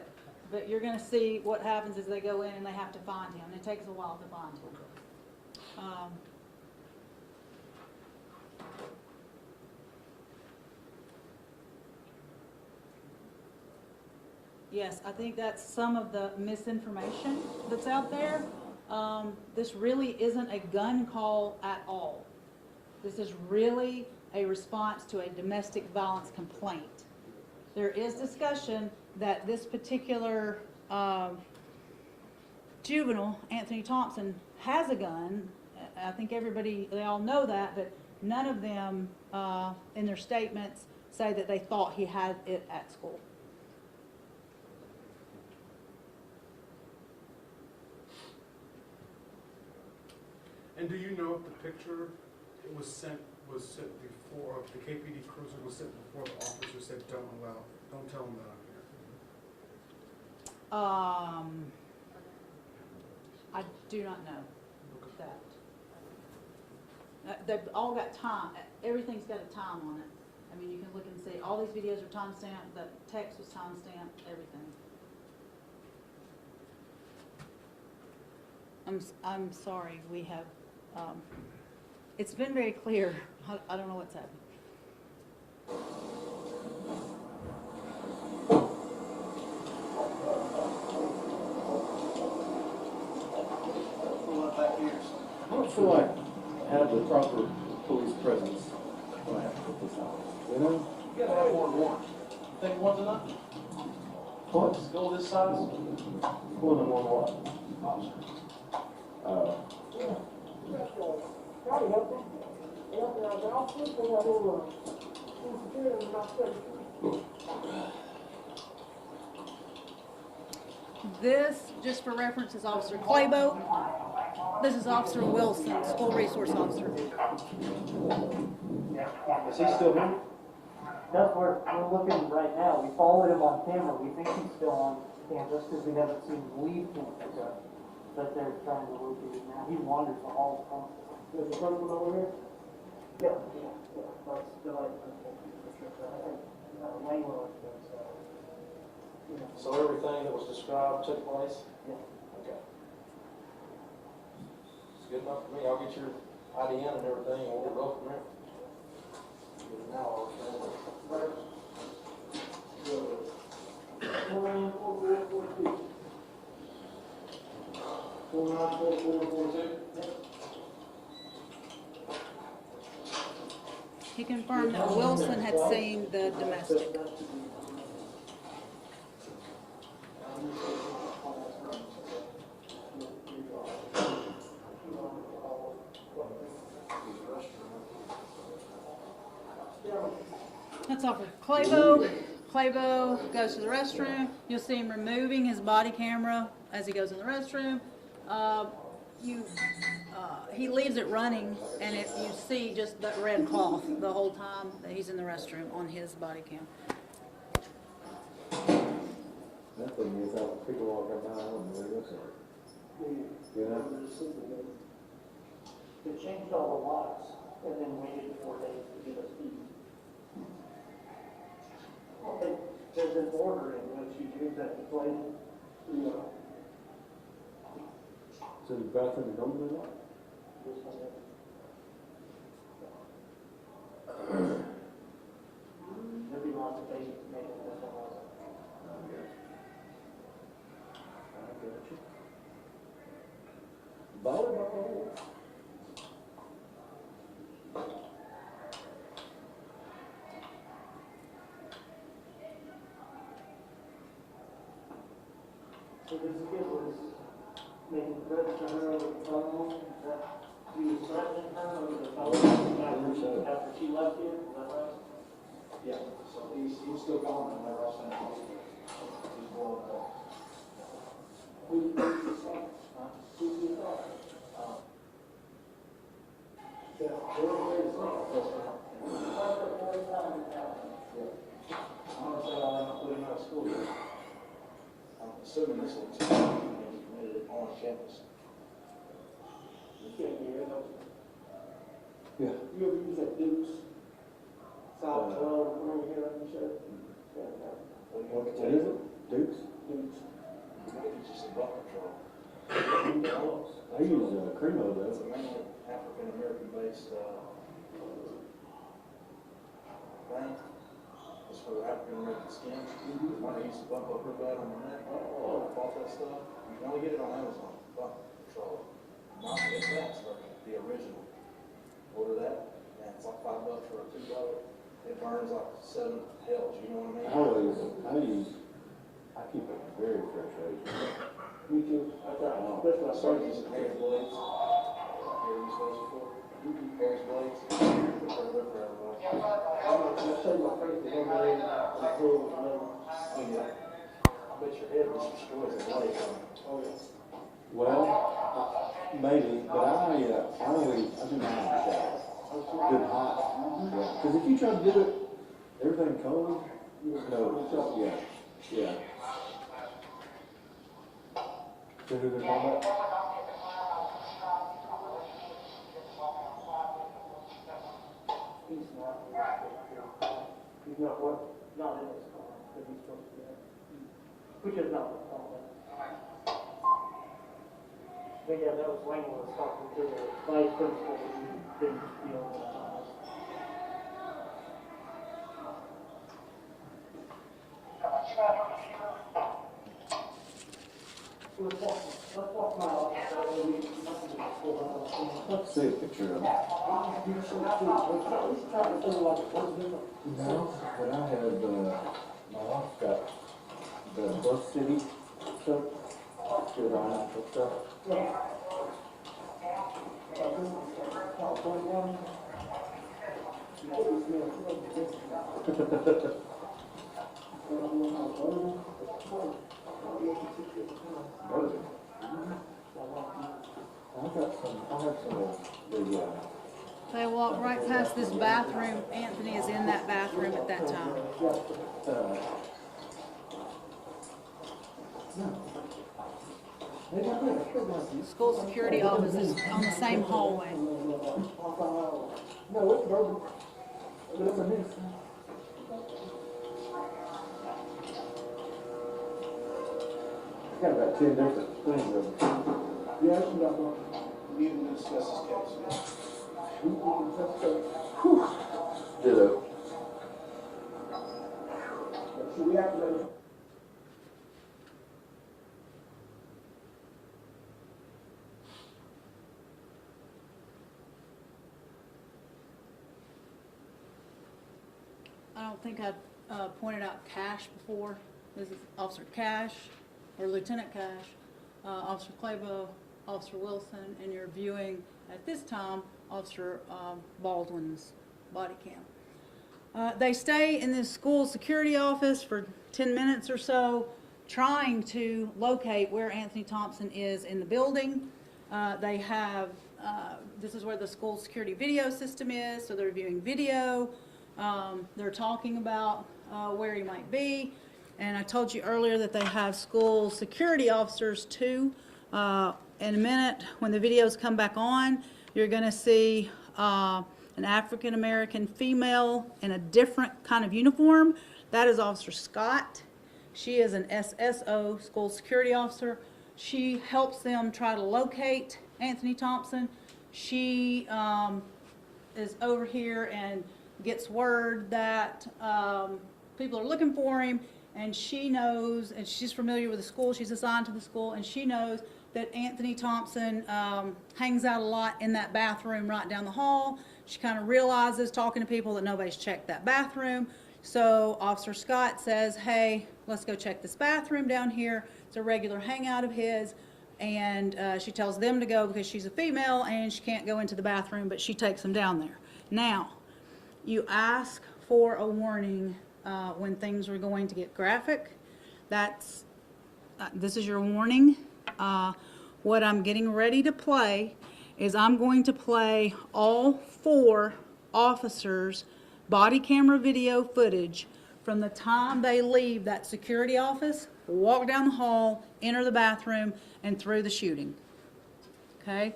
but you're going to see what happens as they go in and they have to find him. It takes a while to find him. Okay. Yes, I think that's some of the misinformation that's out there. This really isn't a gun call at all. This is really a response to a domestic violence complaint. There is discussion that this particular juvenile, Anthony Thompson, has a gun. I think they all know that, but none of them in their statements say that they thought he had it at school. And do you know if the picture was sent before, the KPD cruiser was sent before the officer said don't tell him that I'm here? I do not know that. They've all got time. Everything's got a time on it. I mean, you can look and see. All these videos are time-stamped. The text was time-stamped. Everything. I'm sorry. We have. It's been very clear. I don't know what's happening. I don't feel like have the proper police presence when I have to put this out. You know? You gotta have more than one. You think one's enough? What? School this size? More than one what? Officer. This, just for reference, is Officer Claibos. This is Officer Wilson, School Resource Officer. Is he still here? That's where we're looking right now. We followed him on camera. We think he's still on campus because we haven't seen him leave campus. But they're trying to locate him now. He wanders the halls constantly. There's a person over here? Yeah. That's the light. So everything that was described took place? Yeah. Okay. It's good enough for me. I'll get your IDN and everything, and we'll go from there. Get it now, I'll show He confirmed that Wilson had seen the domestic. That's Officer Claibos. Claibos goes to the restroom. You'll see him removing his body camera as he goes in the restroom. He leaves it running, and you see just that red cloth the whole time that he's in the restroom on his body cam. That thing is out, people walk up now, I don't know where it is. You know? They changed all the locks and then waited 4 days to give us keys. I think there's an order in which you use that to play. So the bathroom is open or not? There'll be lots of things to make it this one. Volleyball. So this kid was making threats to her over the phone, that he was threatening her over the phone after she left here, is that right? Yeah, so he's still going, and they're all saying he's blowing up. Who's the son? Who's the son? Yeah. I'm gonna say I'll end up putting him out of school. I'm assuming this one's committed on campus. You can't hear it, don't you? Yeah. You ever use that Dukes? South 12, whenever you hear that shirt? What is it? Dukes? Dukes. It's just a buck patrol. I use Cremo It's a though. mainly African-American based thing. It's for African-American skin. When I used to bump up real bad on my neck, bought that stuff. You can only get it on Amazon. Buck patrol. Not the exact, but the original. Order that, and it's like $5 for a $2 it burns like 7 hells, you know what I mean? I keep it very fresh, right? Me too. I started using Harry's blades. Hear these those before? Harry's blades. They're forever, though. I'll show you my face to him, man. I'm cool, Oh, yeah. I bet your head was destroyed as blade. Oh, yeah. Well, maybe, but I do not have a shower. Good hot. Because if you try to do it, everything cold, no, yeah. So who they're talking about? He's not what? Not in his car, but he's supposed to be there. Which is not what's called that. But yeah, that was Wayne was talking to the vice principal who didn't deal with it. Let's walk my office. Let's see a picture of it. No, but I had, my wife got the Bus City stuff, good on it, and stuff. They walk right past this bathroom. Anthony is in that bathroom at that time. School security office is on the same hallway. No, it's bourbon. But it's a mix. Got about 10 different things of it. Yeah, it's got one. We need to discuss this case. Ditto. Should we activate it? I don't think I pointed out Cash before. This is Officer Cash, or Lieutenant Cash, Officer Claibos, Officer Wilson, and you're viewing at this time Officer Baldwin's body cam. They stay in this school security office for 10 minutes or so, trying to locate where Anthony Thompson is in the building. They have, this is where the school security video system is, so they're viewing video. They're talking about where he might be. And I told you earlier that they have school security officers too. In a minute, when the videos come back on, you're going to see an African-American female in a different kind of uniform. That is Officer Scott. She is an SSO, school security officer. She helps them try to locate Anthony Thompson. She is over here and gets word that people are looking for him, and she knows, and she's familiar with the school, she's assigned to the school, and she knows that Anthony Thompson hangs out a lot in that bathroom right down the hall. She kind of realizes, talking to people, that nobody's checked that bathroom. So Officer Scott says, hey, let's go check this bathroom down here. It's a regular hangout of his. And she tells them to go because she's a female and she can't go into the bathroom, but she takes them down there. Now, you ask for a warning when things are going to get graphic. That's, this is your warning. What I'm getting ready to play is I'm going to play all 4 officers' body camera video footage from the time they leave that security office, walk down the hall, enter the bathroom, and through the shooting. Okay?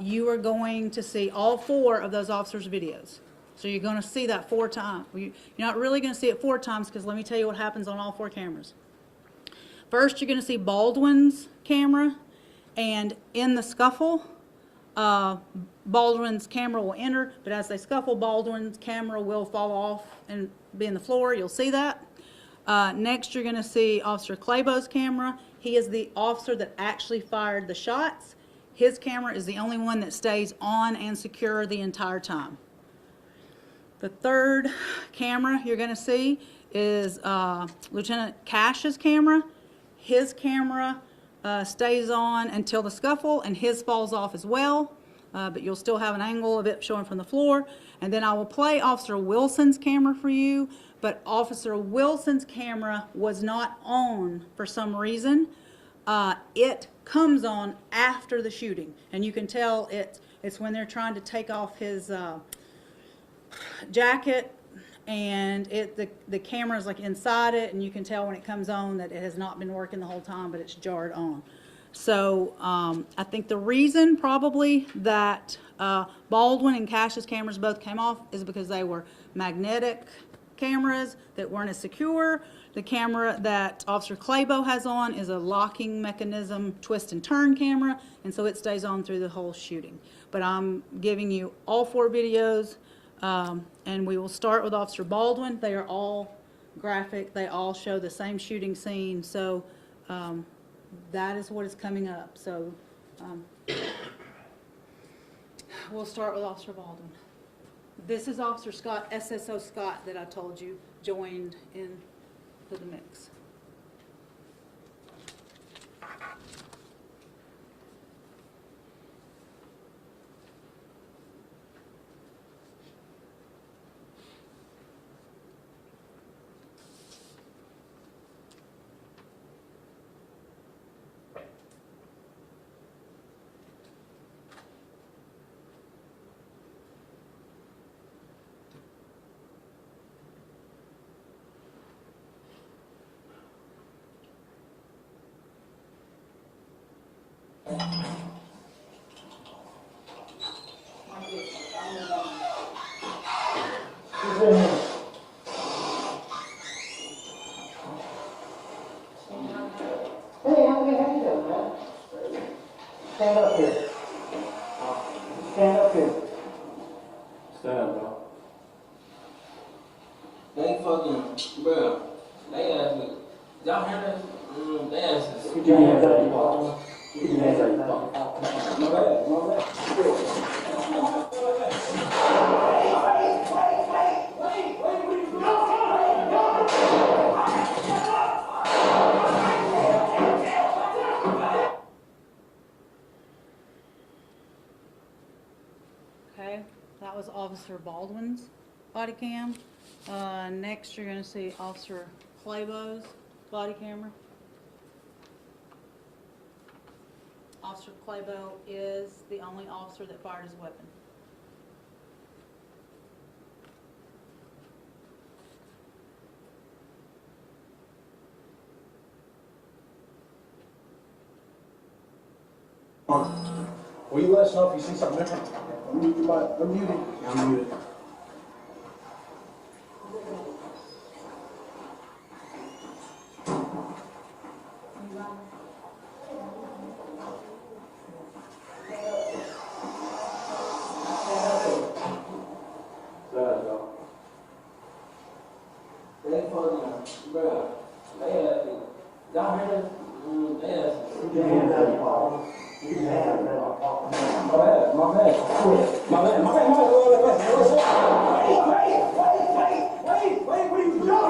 You are going to see all 4 of those officers' videos. So you're going to see that 4 times. You're not really going to see it 4 times, because let me tell you what happens on all 4 cameras. First, you're going to see Baldwin's camera, and in the scuffle, Baldwin's camera will enter, but as they scuffle, Baldwin's camera will fall off and be in the floor. You'll see that. Next, you're going to see Officer Claibos' camera. He is the officer that actually fired the shots. His camera is the only one that stays on and secure the entire time. The third camera you're gonna see is Lieutenant Cash's camera. His camera stays on until the scuffle, and his falls off as well, but you'll still have an angle of it showing from the floor. And then I will play Officer Wilson's camera for you, but Officer Wilson's camera was not on for some reason. It comes on after the shooting, and you can tell it's when they're trying to take off his jacket, and the camera is like inside it, and you can tell when it comes on that it has not been working the whole time, but it's jarred on. So I think the reason probably that Baldwin and Cash's cameras both came off is because they were magnetic cameras that weren't as secure. The camera that Officer Claibos has on is a locking mechanism twist and turn camera, and so it stays on through the whole shooting. But I'm giving you all 4 videos, and we will start with Officer Baldwin. They are all graphic. They all show the same shooting scene, so that is what is coming up. So we'll start with Officer Baldwin. This is Officer Scott, SSO Scott, that I told you joined into the mix. Stand up here. Stand up here. Stand up, bro. They fucking, bro, they asked me, y'all hear that? They asked us. Get your hands out of your pocket. Get your hands out of your pocket. My bad, my bad. Okay, that was Officer Baldwin's body cam. Next, you're going to see Officer Claibos' body camera. Officer Claibos is the only officer that fired his weapon. Will you let us know if you see something different? I'm muted. I'm muted. They fucking, bro, they asked me, y'all hear that? They asked us. Get your hands out of your pocket. Get your hands out of your pocket. My bad, my bad. My bad, my bad, my bad. Wait, what are you doing?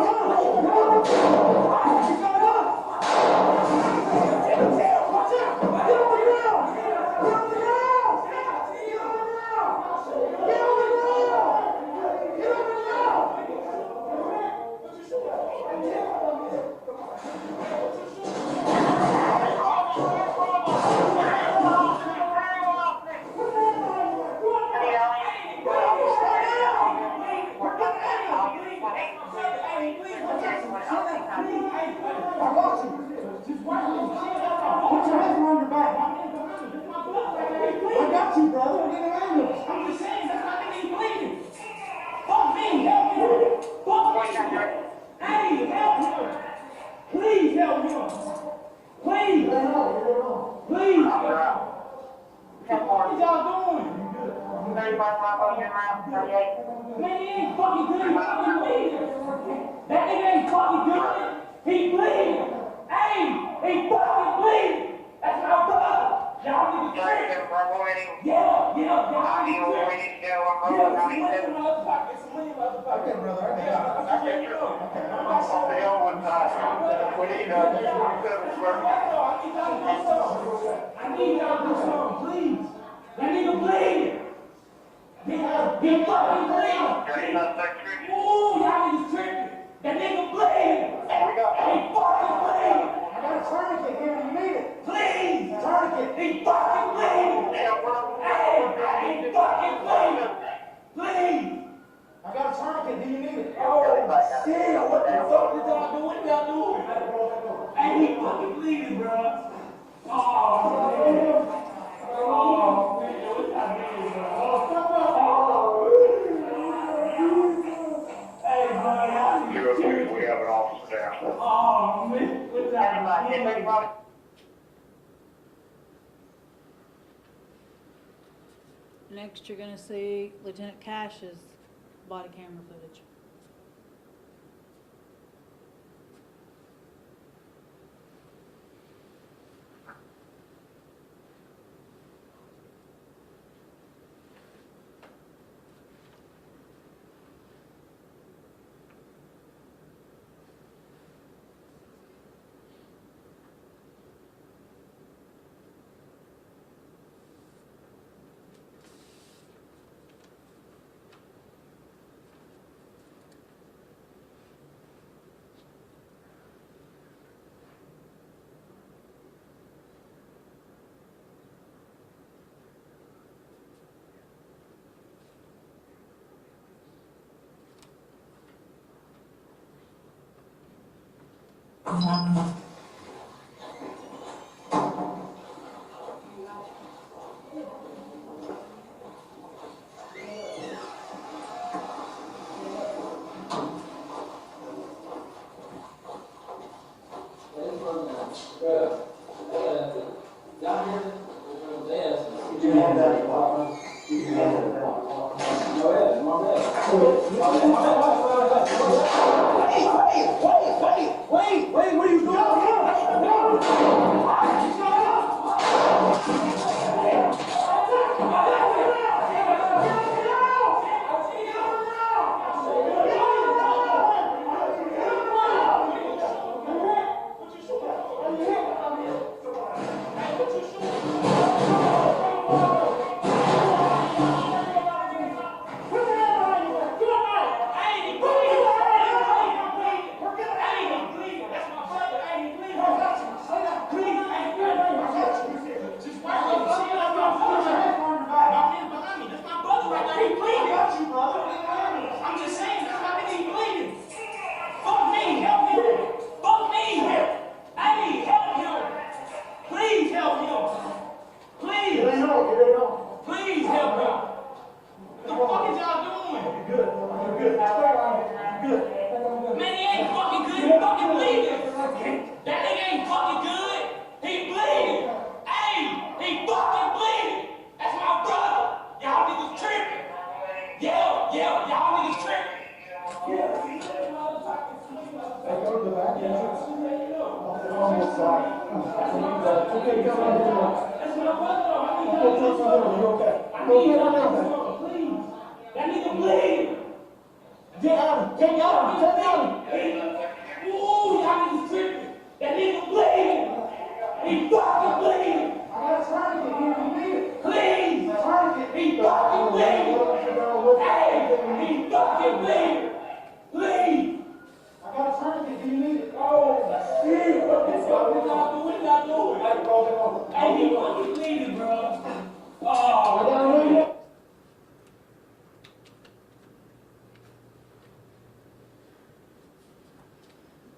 Y'all niggas tripping. Yeah, y'all niggas tripping. Yeah, some money in my other pocket. Some money in my other pocket. Okay, brother, I got Yeah, you. I'm straight up. On the old one time. We need, 247 square feet. I need y'all to do something, please. That nigga bleeding. He fucking bleeding. Ooh, y'all niggas tripping. That nigga bleeding. He fucking bleeding. I got a tourniquet here, you need it. Please, tourniquet. He fucking bleeding. Hey, he fucking bleeding. Please. I got a tourniquet, do you need it? Oh, shit. What the fuck did y'all do? What y'all doing? Hey, he fucking bleeding, bro. Oh, man. Oh, man. What y'all doing, bro? Hey, bro, y'all need to chill. We have an officer down. Oh, man. What y'all doing? Next, you're gonna see Lieutenant Cash's body camera footage. Wait, what are you doing?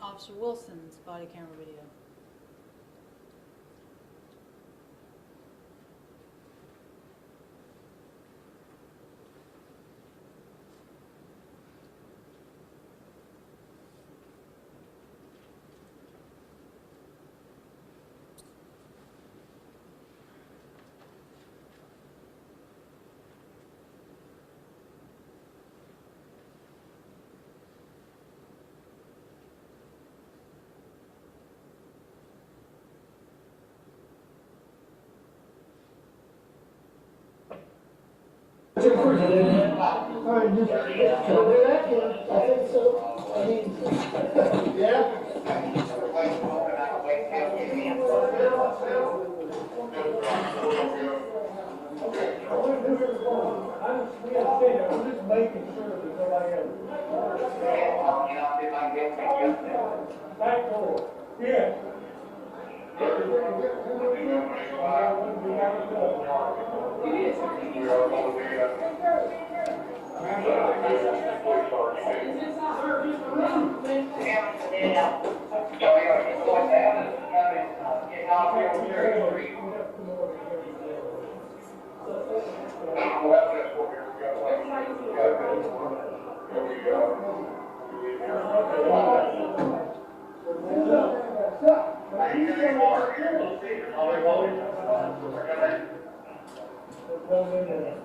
Officer Wilson's body camera video. Alright, just, can we do that? Yeah, I think so. I mean, yeah. I'm just making sure that nobody else. Back door. Yeah.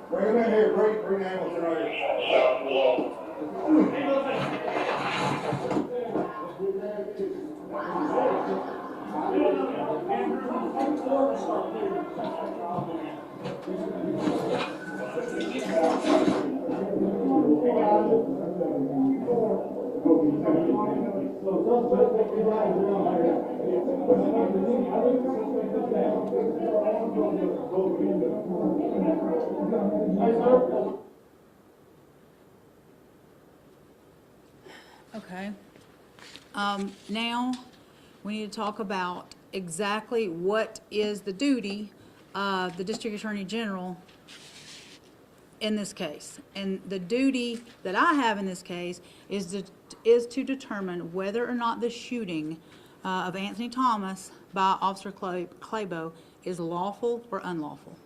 Bring him in here, bring Hamilton right here. Okay. Now, we need to talk about exactly what is the duty of the District Attorney General in this case. And the duty that I have in this case is to determine whether or not the shooting of Anthony Thomas by Officer Claibos is lawful or unlawful.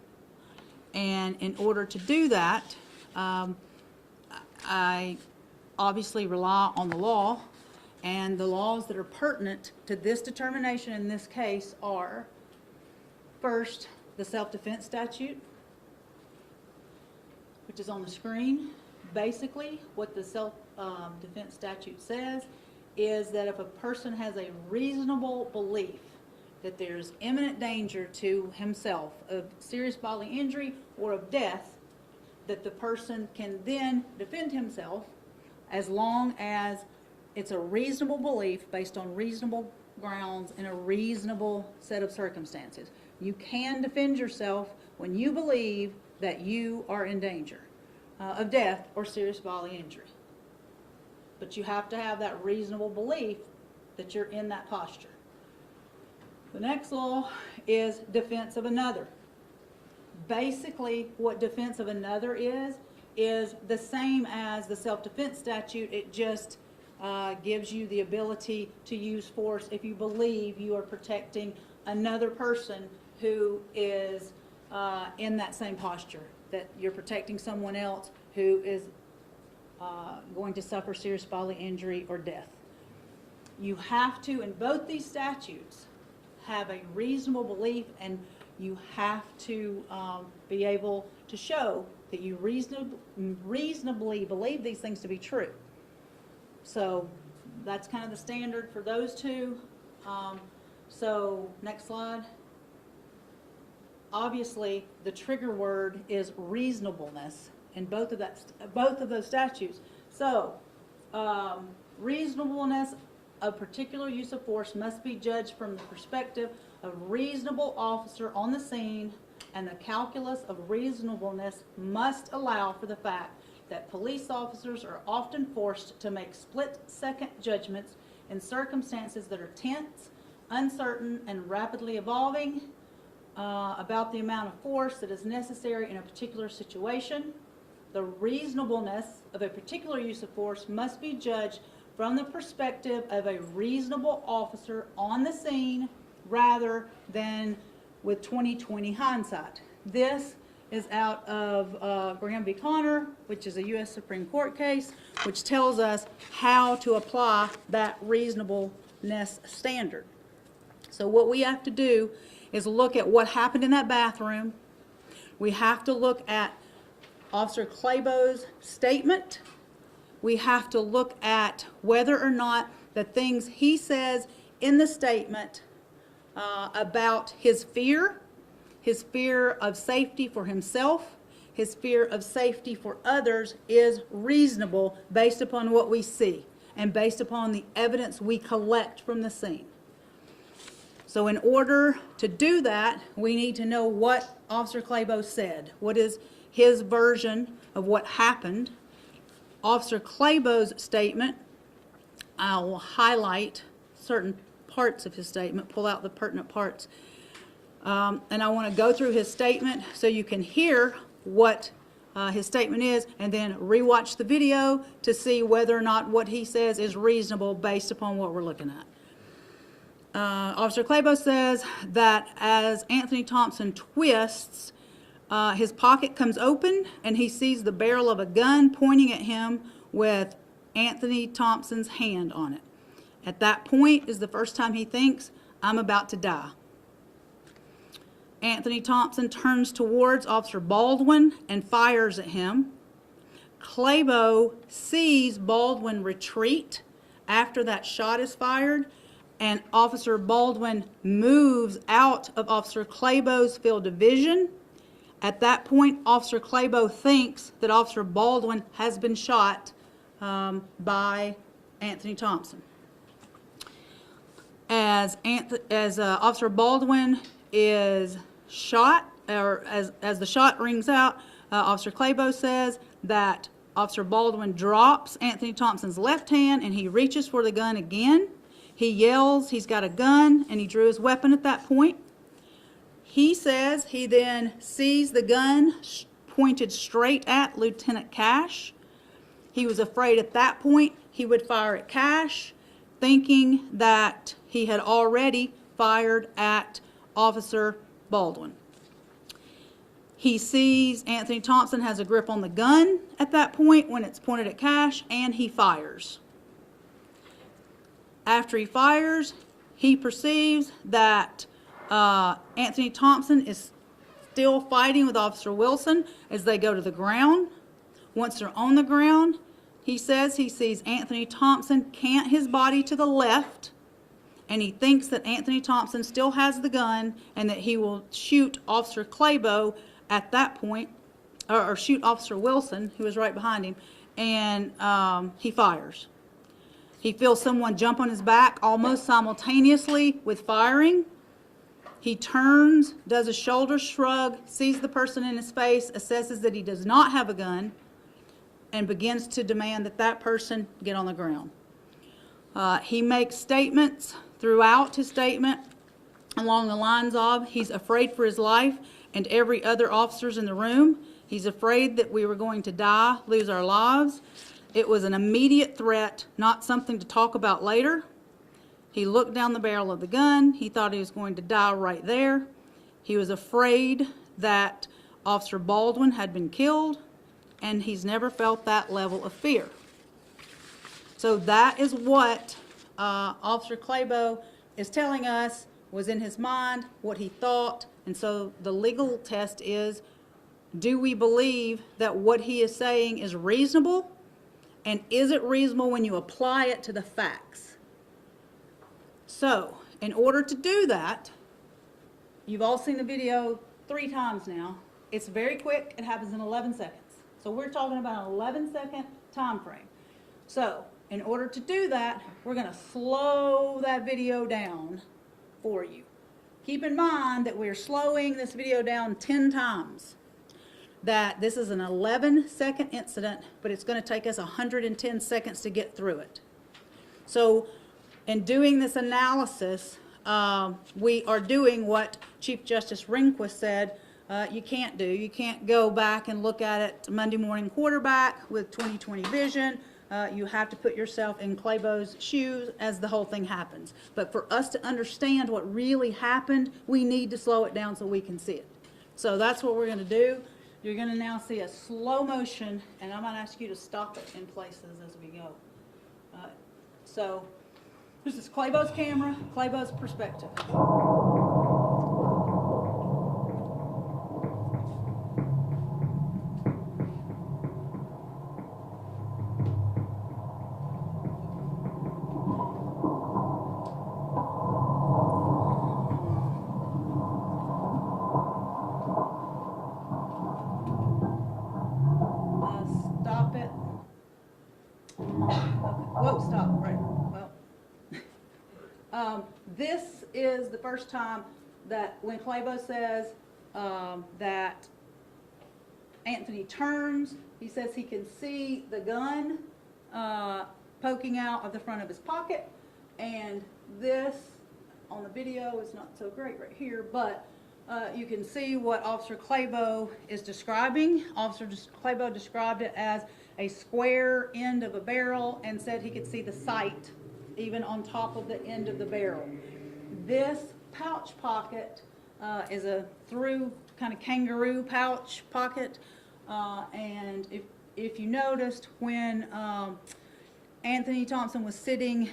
And in order to do that, I obviously rely on the law, and the laws that are pertinent to this determination in this case are, first, the Self-Defense Statute, which is on the screen. Basically, what the Self-Defense Statute says is that if a person has a reasonable belief that there's imminent danger to himself of serious bodily injury or of death, that the person can then defend himself as long as it's a reasonable belief based on reasonable grounds in a reasonable set of circumstances. You can defend yourself when you believe that you are in danger of death or serious bodily injury. But you have to have that reasonable belief that you're in that posture. The next law is defense of another. Basically, what defense of another is the same as the self-defense statute. It just gives you the ability to use force if you believe you are protecting another person who is in that same posture, that you're protecting someone else who is going to suffer serious bodily injury or death. You have to, in both these statutes, have a reasonable belief, and you have to be able to show that you reasonably believe these things to be true. So that's kind of the standard for those two. So next slide. Obviously, the trigger word is reasonableness in both of those statutes. So reasonableness of particular use of force must be judged from the perspective of reasonable officer on the scene, and the calculus of reasonableness must allow for the fact that police officers are often forced to make split-second judgments in circumstances that are tense, uncertain, and rapidly evolving about the amount of force that is necessary in a particular situation. The reasonableness of a particular use of force must be judged from the perspective of a reasonable officer on the scene rather than with 20/20 hindsight. This is out of Graham v. Connor, which is a U.S. Supreme Court case, which tells us how to apply that reasonableness standard. So what we have to do is look at what happened in that bathroom. We have to look at Officer Claibos' statement. We have to look at whether or not the things he says in the statement about his fear of safety for himself, his fear of safety for others is reasonable based upon what we see and based upon the evidence we collect from the scene. So in order to do that, we need to know what Officer Claibos said. What is his version of what happened? Officer Claibos' statement, I will highlight certain parts of his statement, pull out the pertinent parts. And I want to go through his statement so you can hear what his statement is, and then rewatch the video to see whether or not what he says is reasonable based upon what we're looking at. Officer Claibos says that as Anthony Thompson twists, his pocket comes open and he sees the barrel of a gun pointing at him with Anthony Thompson's hand on it. At that point is the first time he thinks, I'm about to die. Anthony Thompson turns towards Officer Baldwin and fires at him. Claibos sees Baldwin retreat after that shot is fired, and Officer Baldwin moves out of Officer Claibos' field of vision. At that point, Officer Claibos thinks that Officer Baldwin has been shot by Anthony Thompson. As Officer Baldwin is shot, or as the shot rings out, Officer Claibos says that Officer Baldwin drops Anthony Thompson's left hand and he reaches for the gun again. He yells he's got a gun and he drew his weapon at that point. He says he then sees the gun pointed straight at Lieutenant Cash. He was afraid at that point he would fire at Cash, thinking that he had already fired at Officer Baldwin. He sees Anthony Thompson has a grip on the gun at that point when it's pointed at Cash, and he fires. After he fires, he perceives that Anthony Thompson is still fighting with Officer Wilson as they go to the ground. Once they're on the ground, he says he sees Anthony Thompson cant his body to the left, and he thinks that Anthony Thompson still has the gun and that he will shoot Officer Claibos at that point, or shoot Officer Wilson, who is right behind him, and he fires. He feels someone jump on his back almost simultaneously with firing. He turns, does a shoulder shrug, sees the person in his face, assesses that he does not have a gun, and begins to demand that that person get on the ground. He makes statements throughout his statement along the lines of he's afraid for his life and every other officer's in the room. He's afraid that we were going to die, lose our lives. It was an immediate threat, not something to talk about later. He looked down the barrel of the gun. He thought he was going to die right there. He was afraid that Officer Baldwin had been killed, and he's never felt that level of fear. So that is what Officer Claibos is telling us was in his mind, what he thought. And so the legal test is, do we believe that what he is saying is reasonable? And is it reasonable when you apply it to the facts? So, in order to do that, you've all seen the video 3 times now. It's very quick. It happens in 11 seconds. So we're talking about an 11-second time frame. So, in order to do that, we're going to slow that video down for you. Keep in mind that we're slowing this video down 10 times. That this is an 11-second incident, but it's going to take us 110 seconds to get through it. So, in doing this analysis, we are doing what Chief Justice Rehnquist said you can't do. You can't go back and look at it Monday morning quarterback with 20/20 vision. You have to put yourself in Claibos' shoes as the whole thing happens. But for us to understand what really happened, we need to slow it down so we can see it. So that's what we're going to do. You're going to now see a slow motion, and I'm going to ask you to stop it in places as we go. So this is Claibos' camera, Claibos' perspective. this is the first time that when Claibos says that Anthony turns, he says he can see the gun poking out of the front of his pocket, and this on the video is not so great right here, but you can see what Officer Claibos is describing. Officer Claibos described it as a square end of a barrel and said he could see the sight even on top of the end of the barrel. This pouch pocket is a through kind of kangaroo pouch pocket, and if you noticed when Anthony Thompson was sitting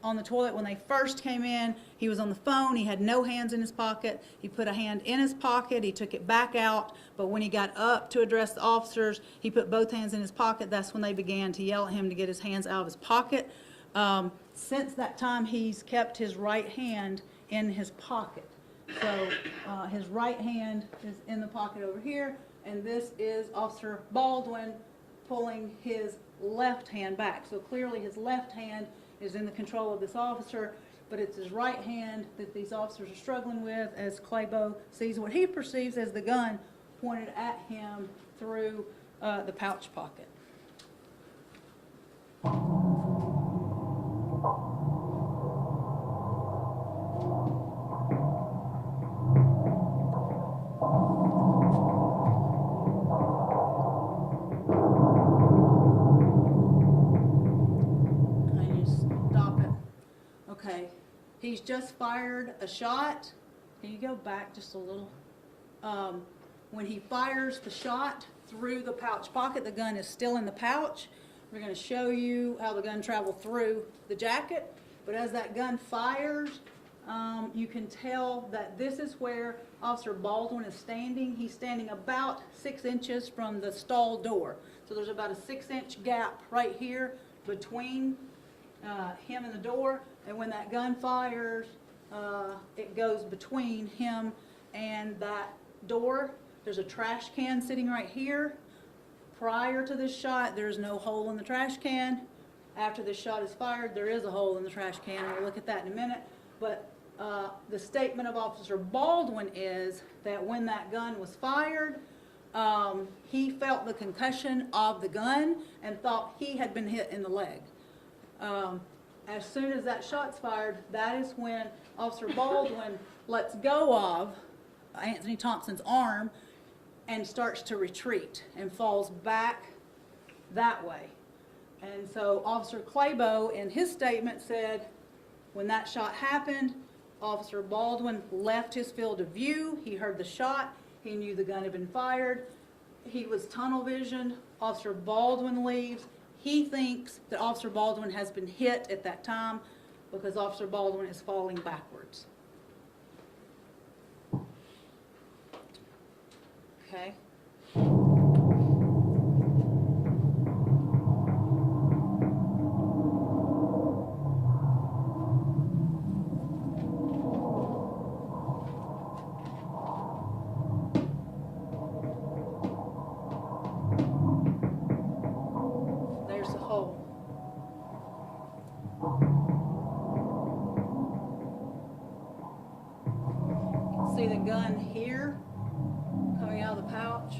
on the toilet when they first came in, he was on the phone, he had no hands in his pocket, he put a hand in his pocket, he took it back out, but when he got up to address the officers, he put both hands in his pocket. That's when they began to yell at him to get his hands out of his pocket. Since that time, he's kept his right hand in his pocket. So his right hand is in the pocket over here, and this is Officer Baldwin pulling his left hand back. So clearly his left hand is in the control of this officer, but it's his right hand that these officers are struggling with as Claibos sees what he perceives as the gun pointed at him through the pouch pocket. Okay, he's just fired a shot. Can you go back just a little? When he fires the shot through the pouch pocket, the gun is still in the pouch. We're going to show you how the gun traveled through the jacket. But as that gun fires, you can tell that this is where Officer Baldwin is standing. He's standing about 6 inches from the stall door. So there's about a 6-inch gap right here between him and the door. And when that gun fires, it goes between him and that door. There's a trash can sitting right here. Prior to this shot, there's no hole in the trash can. After this shot is fired, there is a hole in the trash can, and we'll look at that in a minute. But the statement of Officer Baldwin is that when that gun was fired, he felt the concussion of the gun and thought he had been hit in the leg. As soon as that shot's fired, that is when Officer Baldwin lets go of Anthony Thompson's arm and starts to retreat and falls back that way. And so Officer Claibos, in his statement, said when that shot happened, Officer Baldwin left his field of view. He heard the shot. He knew the gun had been fired. He was tunnel visioned. Officer Baldwin leaves. He thinks that Officer Baldwin has been hit at that time because Officer Baldwin is falling backwards. Okay. There's the hole. See the gun here coming out of the pouch.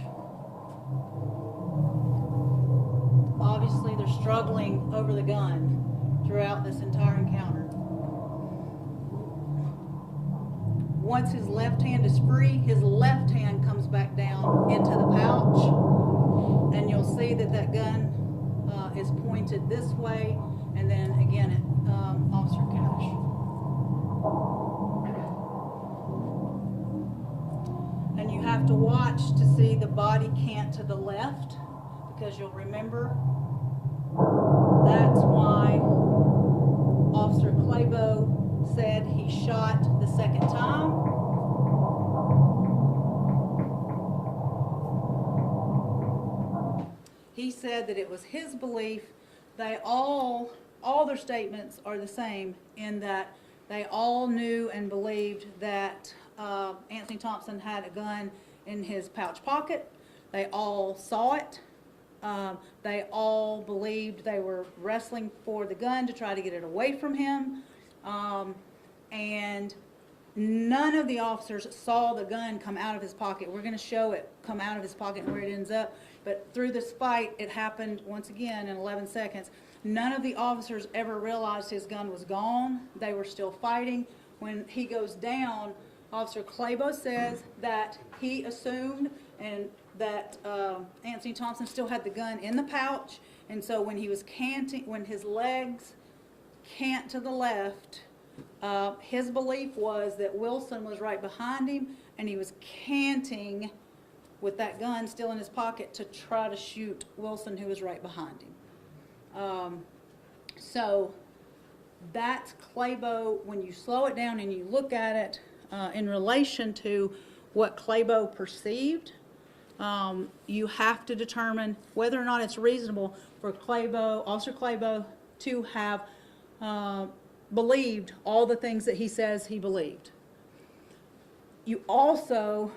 Obviously they're struggling over the gun throughout this entire encounter. Once his left hand is free, his left hand comes back down into the pouch, and you'll see that that gun is pointed this way, and then again at Officer Cash. And you have to watch to see the body cant to the left, because you'll remember that's why Officer Claibos said he shot the second time. He said that it was his belief they all their statements are the same in that they all knew and believed that Anthony Thompson had a gun in his pouch pocket. They all saw it. They all believed they were wrestling for the gun to try to get it away from him. and none of the officers saw the gun come out of his pocket. We're going to show it come out of his pocket and where it ends up. But through this fight, it happened once again in 11 seconds. None of the officers ever realized his gun was gone. They were still fighting. When he goes down, Officer Claibos says that he assumed and that Anthony Thompson still had the gun in the pouch. And so when he was canting, when his legs cant to the left, his belief was that Wilson was right behind him, and he was canting with that gun still in his pocket to try to shoot Wilson, who was right behind him. So that's Claibos. When you slow it down and you look at it in relation to what Claibos perceived, you have to determine whether or not it's reasonable for Claibos, Officer Claibos, to have believed all the things that he says he believed. You also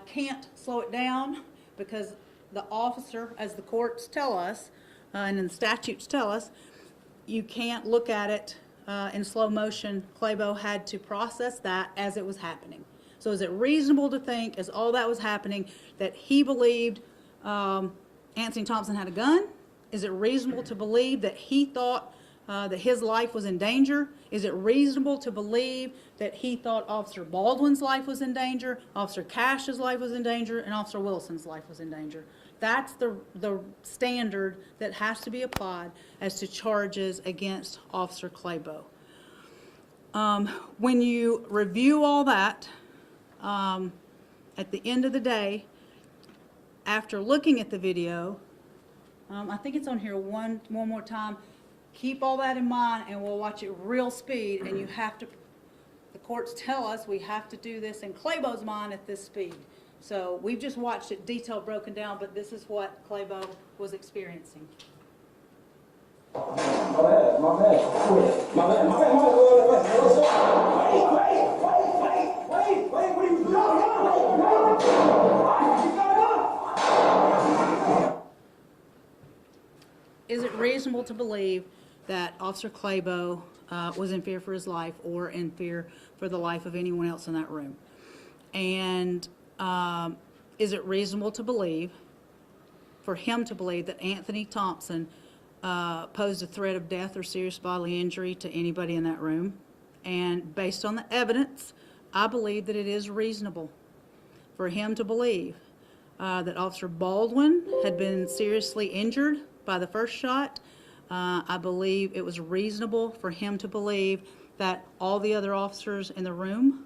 can't slow it down because the officer, as the courts tell us, and the statutes tell us, you can't look at it in slow motion. Claibos had to process that as it was happening. So is it reasonable to think, as all that was happening, that he believed Anthony Thompson had a gun? Is it reasonable to believe that he thought that his life was in danger? Is it reasonable to believe that he thought Officer Baldwin's life was in danger, Officer Cash's life was in danger, and Officer Wilson's life was in danger? That's the standard that has to be applied as to charges against Officer Claibos. When you review all that, at the end of the day, after looking at the video, I think it's on here one more time. Keep all that in mind, and we'll watch it real speed. And you have to, the courts tell us we have to do this in Claibos' mind at this speed. So we've just watched it detailed broken down, but this is what Claibos was experiencing. My bad. Wait, what are you doing? Is it reasonable to believe that Officer Claibos was in fear for his life or in fear for the life of anyone else in that room? And is it reasonable to believe, for him to believe, that Anthony Thompson posed a threat of death or serious bodily injury to anybody in that room? And based on the evidence, I believe that it is reasonable for him to believe that Officer Baldwin had been seriously injured by the first shot. I believe it was reasonable for him to believe that all the other officers in the room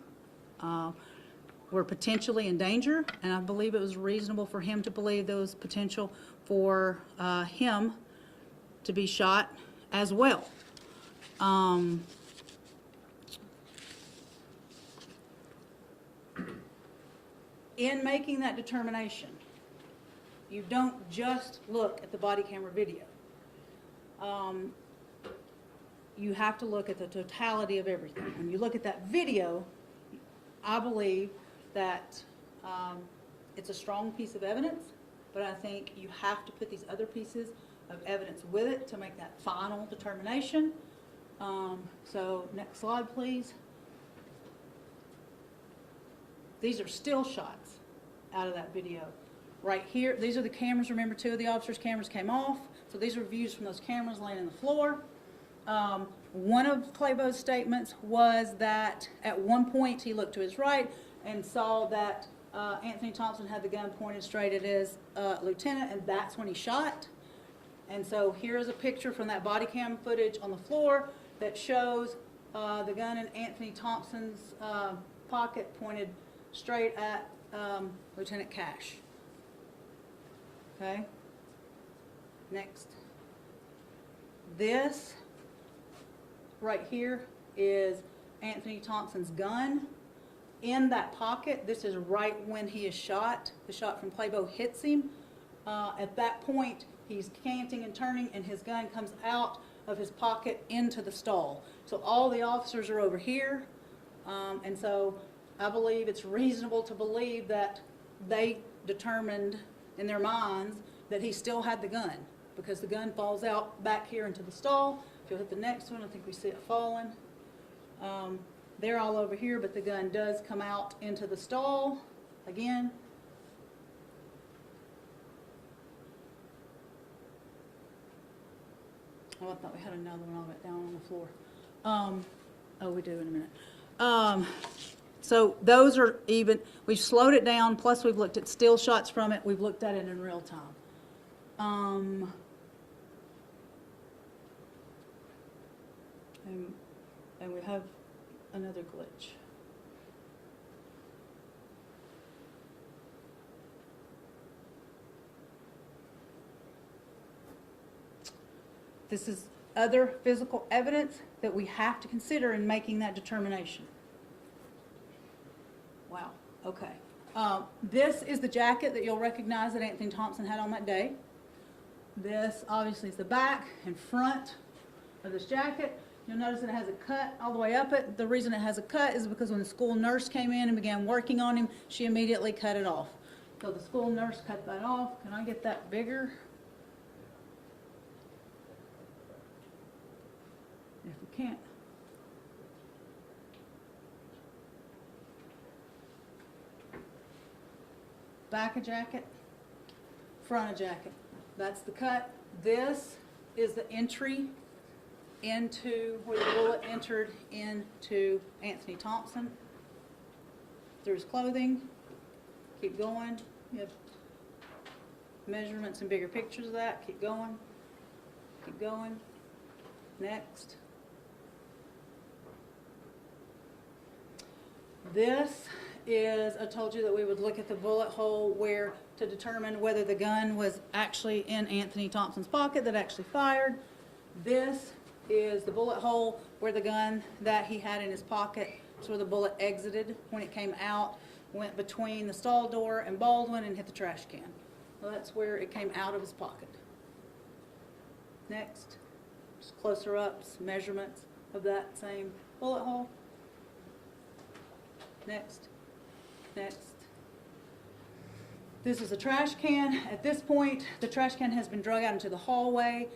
were potentially in danger, and I believe it was reasonable for him to believe there was potential for him to be shot as well. In making that determination, you don't just look at the body camera video. You have to look at the totality of everything. When you look at that video, I believe that it's a strong piece of evidence, but I think you have to put these other pieces of evidence with it to make that final determination. So next slide, please. These are still shots out of that video. Right here, these are the cameras. Remember, 2 of the officers' cameras came off. So these are views from those cameras laying on the floor. One of Claibos' statements was that at one point he looked to his right and saw that Anthony Thompson had the gun pointed straight at his lieutenant, and that's when he shot. And so here is a picture from that body cam footage on the floor that shows the gun in Anthony Thompson's pocket pointed straight at Lieutenant Cash. Okay. Next. This right here is Anthony Thompson's gun in that pocket. This is right when he is shot. The shot from Claibos hits him. At that point, he's canting and turning, and his gun comes out of his pocket into the stall. So all the officers are over here, and so I believe it's reasonable to believe that they determined in their minds that he still had the gun, because the gun falls out back here into the stall. If you'll hit the next one, I think we see it falling. They're all over here, but the gun does come out into the stall again. Oh, I thought we had another one all the way down on the floor. Oh, we do in a minute. So those are even, we've slowed it down, plus we've looked at still shots from it, we've looked at it in real time. And we have another glitch. This is other physical evidence that we have to consider in making that determination. Wow, okay. This is the jacket that you'll recognize that Anthony Thompson had on that day. This obviously is the back and front of this jacket. You'll notice that it has a cut all the way up it. The reason it has a cut is because when the school nurse came in and began working on him, she immediately cut it off. So the school nurse cut that off. Can I get that bigger? If we can't. Back of jacket, front of jacket. That's the cut. This is the entry into where the bullet entered into Anthony Thompson through his clothing. Keep going. You have measurements and bigger pictures of that. Keep going. Keep going. Next. This is, I told you that we would look at the bullet hole where to determine whether the gun was actually in Anthony Thompson's pocket that actually fired. This is the bullet hole where the gun that he had in his pocket, so where the bullet exited when it came out, went between the stall door and Baldwin and hit the trash can. Well, that's where it came out of his pocket. Next, just closer ups, measurements of that same bullet hole. Next, next. This is a trash can. At this point, the trash can has been drug out into the hallway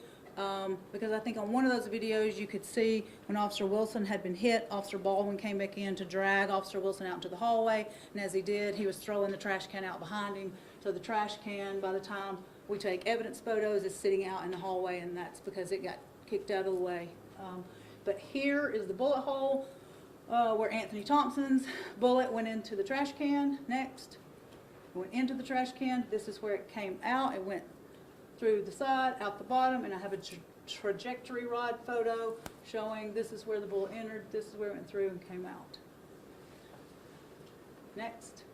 because I think on one of those videos you could see when Officer Wilson had been hit, Officer Baldwin came back in to drag Officer Wilson out into the hallway, and as he did, he was throwing the trash can out behind him. So the trash can, by the time we take evidence photos, is sitting out in the hallway, and that's because it got kicked out of the way. But here is the bullet hole where Anthony Thompson's bullet went into the trash can. Next, it went into the trash can. This is where it came out. It went through the side, out the bottom, and I have a trajectory rod photo showing this is where the bullet entered, this is where it went through and came out. Next.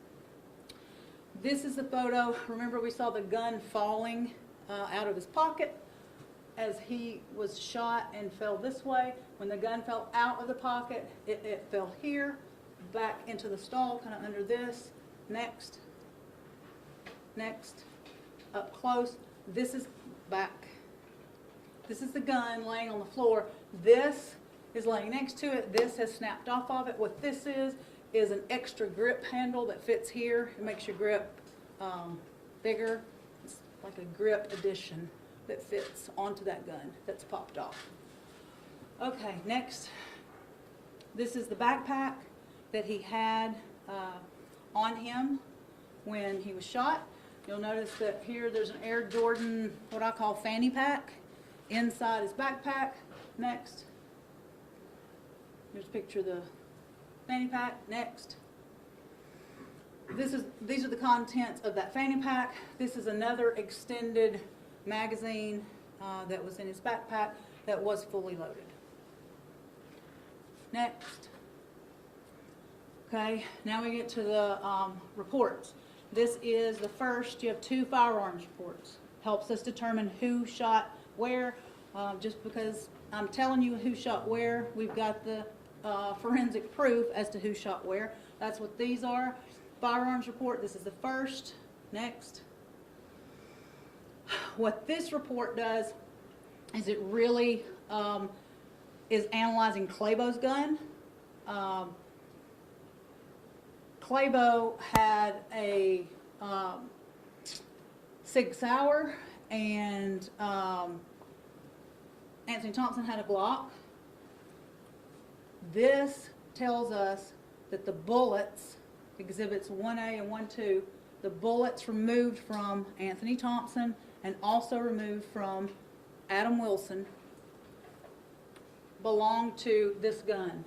This is the photo. Remember, we saw the gun falling out of his pocket as he was shot and fell this way. When the gun fell out of the pocket, it fell here, back into the stall, kind of under this. Next. Next. Up close. This is back. This is the gun laying on the floor. This is laying next to it. This has snapped off of it. What this is an extra grip handle that fits here. It makes your grip bigger. It's like a grip addition that fits onto that gun that's popped off. Okay, next. This is the backpack that he had on him when he was shot. You'll notice that here there's an Air Jordan, what I call fanny pack, inside his backpack. Next. Here's a picture of the fanny pack. Next. These are the contents of that fanny pack. This is another extended magazine that was in his backpack that was fully loaded. Next. Okay, now we get to the reports. This is the first. You have 2 firearms reports. Helps us determine who shot where. Just because I'm telling you who shot where, we've got the forensic proof as to who shot where. That's what these are. Firearms report, this is the first. Next. What this report does is it really is analyzing Claibos' gun. Claibos had a Sig Sauer, and Anthony Thompson had a Glock. This tells us that the bullets, exhibits 1A and 1-2, the bullets removed from Anthony Thompson and also removed from Adam Wilson belong to this gun,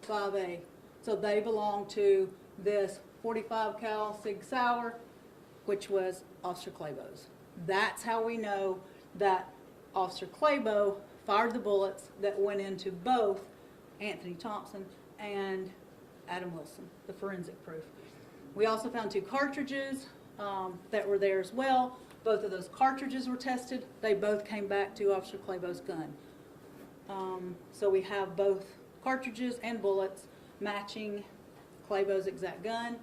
5A. So they belong to this 45 cal Sig Sauer, which was Officer Claibos. That's how we know that Officer Claibos fired the bullets that went into both Anthony Thompson and Adam Wilson, the forensic proof. We also found 2 cartridges that were there as well. Both of those cartridges were tested. They both came back to Officer Claibos' gun. So we have both cartridges and bullets matching Claibos' exact gun.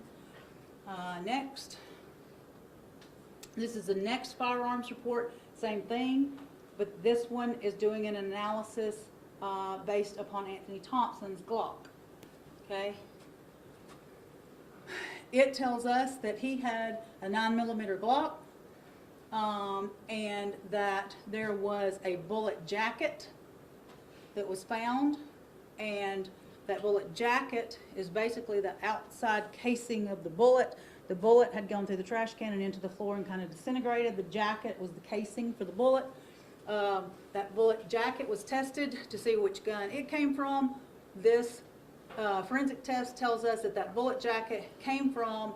Next, this is the next firearms report, same thing, but this one is doing an analysis based upon Anthony Thompson's Glock. Okay. It tells us that he had a 9mm Glock, and that there was a bullet jacket that was found, and that bullet jacket is basically the outside casing of the bullet. The bullet had gone through the trash can and into the floor and kind of disintegrated. The jacket was the casing for the bullet. That bullet jacket was tested to see which gun it came from. This forensic test tells us that that bullet jacket came from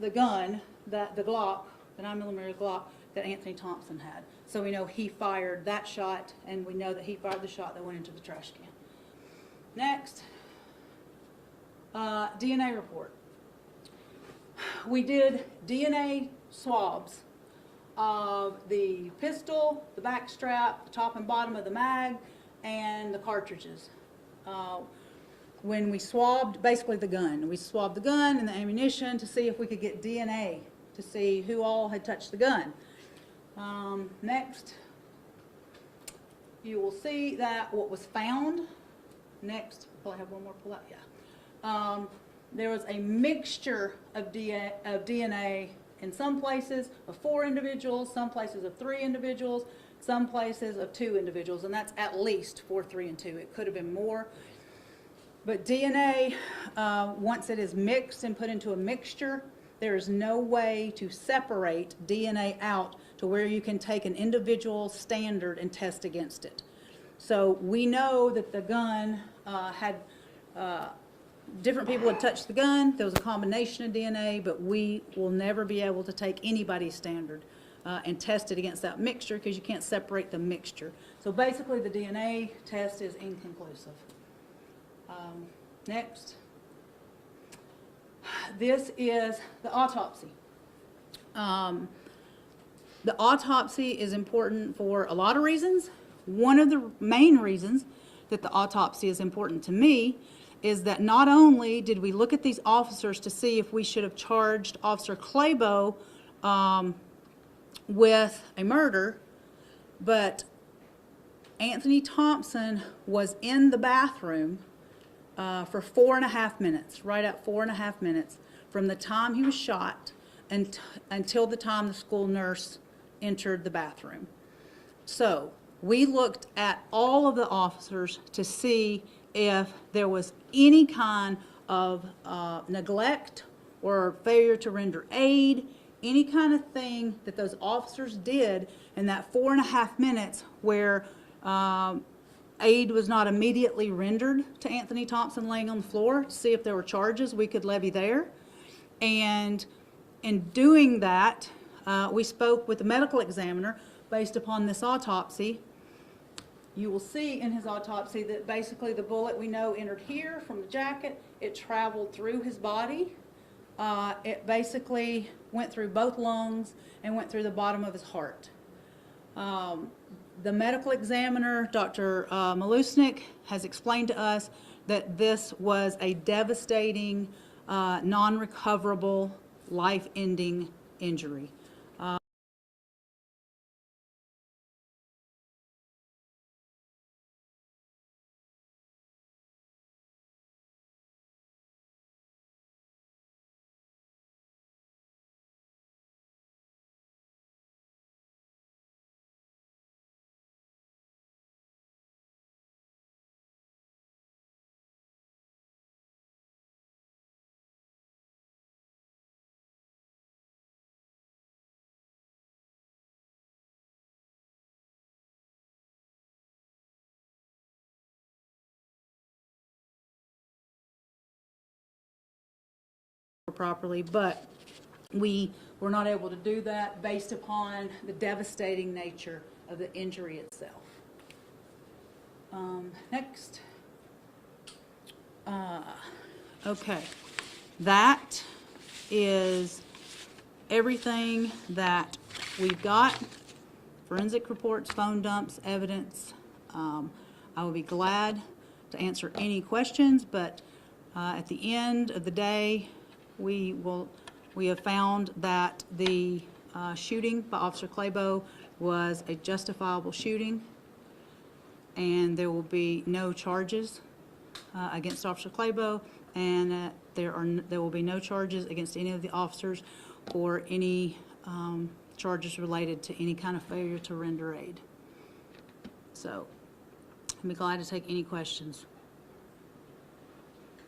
the gun, the Glock, the 9mm Glock that Anthony Thompson had. So we know he fired that shot, and we know that he fired the shot that went into the trash can. Next, DNA report. We did DNA swabs of the pistol, the back strap, the top and bottom of the mag, and the cartridges. When we swabbed, basically the gun, we swabbed the gun and the ammunition to see if we could get DNA to see who all had touched the gun. Next, you will see that what was found, next, will I have one more pull out? Yeah. There was a mixture of DNA in some places of 4 individuals, some places of 3 individuals, some places of 2 individuals, and that's at least 4, 3, and 2. It could have been more. But DNA, once it is mixed and put into a mixture, there is no way to separate DNA out to where you can take an individual standard and test against it. So we know that the gun had, different people had touched the gun. There was a combination of DNA, but we will never be able to take anybody's standard and test it against that mixture because you can't separate the mixture. So basically the DNA test is inconclusive. Next. This is the autopsy. The autopsy is important for a lot of reasons. One of the main reasons that the autopsy is important to me is that not only did we look at these officers to see if we should have charged Officer Claibos with a murder, but Anthony Thompson was in the bathroom for 4.5 minutes, right at 4.5 minutes, from the time he was shot until the time the school nurse entered the bathroom. So we looked at all of the officers to see if there was any kind of neglect or failure to render aid, any kind of thing that those officers did in that 4.5 minutes where aid was not immediately rendered to Anthony Thompson laying on the floor to see if there were charges we could levy there. And in doing that, we spoke with the medical examiner based upon this autopsy. You will see in his autopsy that basically the bullet we know entered here from the jacket. It traveled through his body. It basically went through both lungs and went through the bottom of his heart. The medical examiner, Dr. Malusnik, has explained to us that this was a devastating, non-recoverable, life-ending injury. properly, but we were not able to do that based upon the devastating nature of the injury itself. Next. Okay, that is everything that we've got. Forensic reports, phone dumps, evidence. I will be glad to answer any questions, but at the end of the day, we have found that the shooting by Officer Claibos was a justifiable shooting, and there will be no charges against Officer Claibos, and there will be no charges against any of the officers or any charges related to any kind of failure to render aid. So, I'd be glad to take any questions.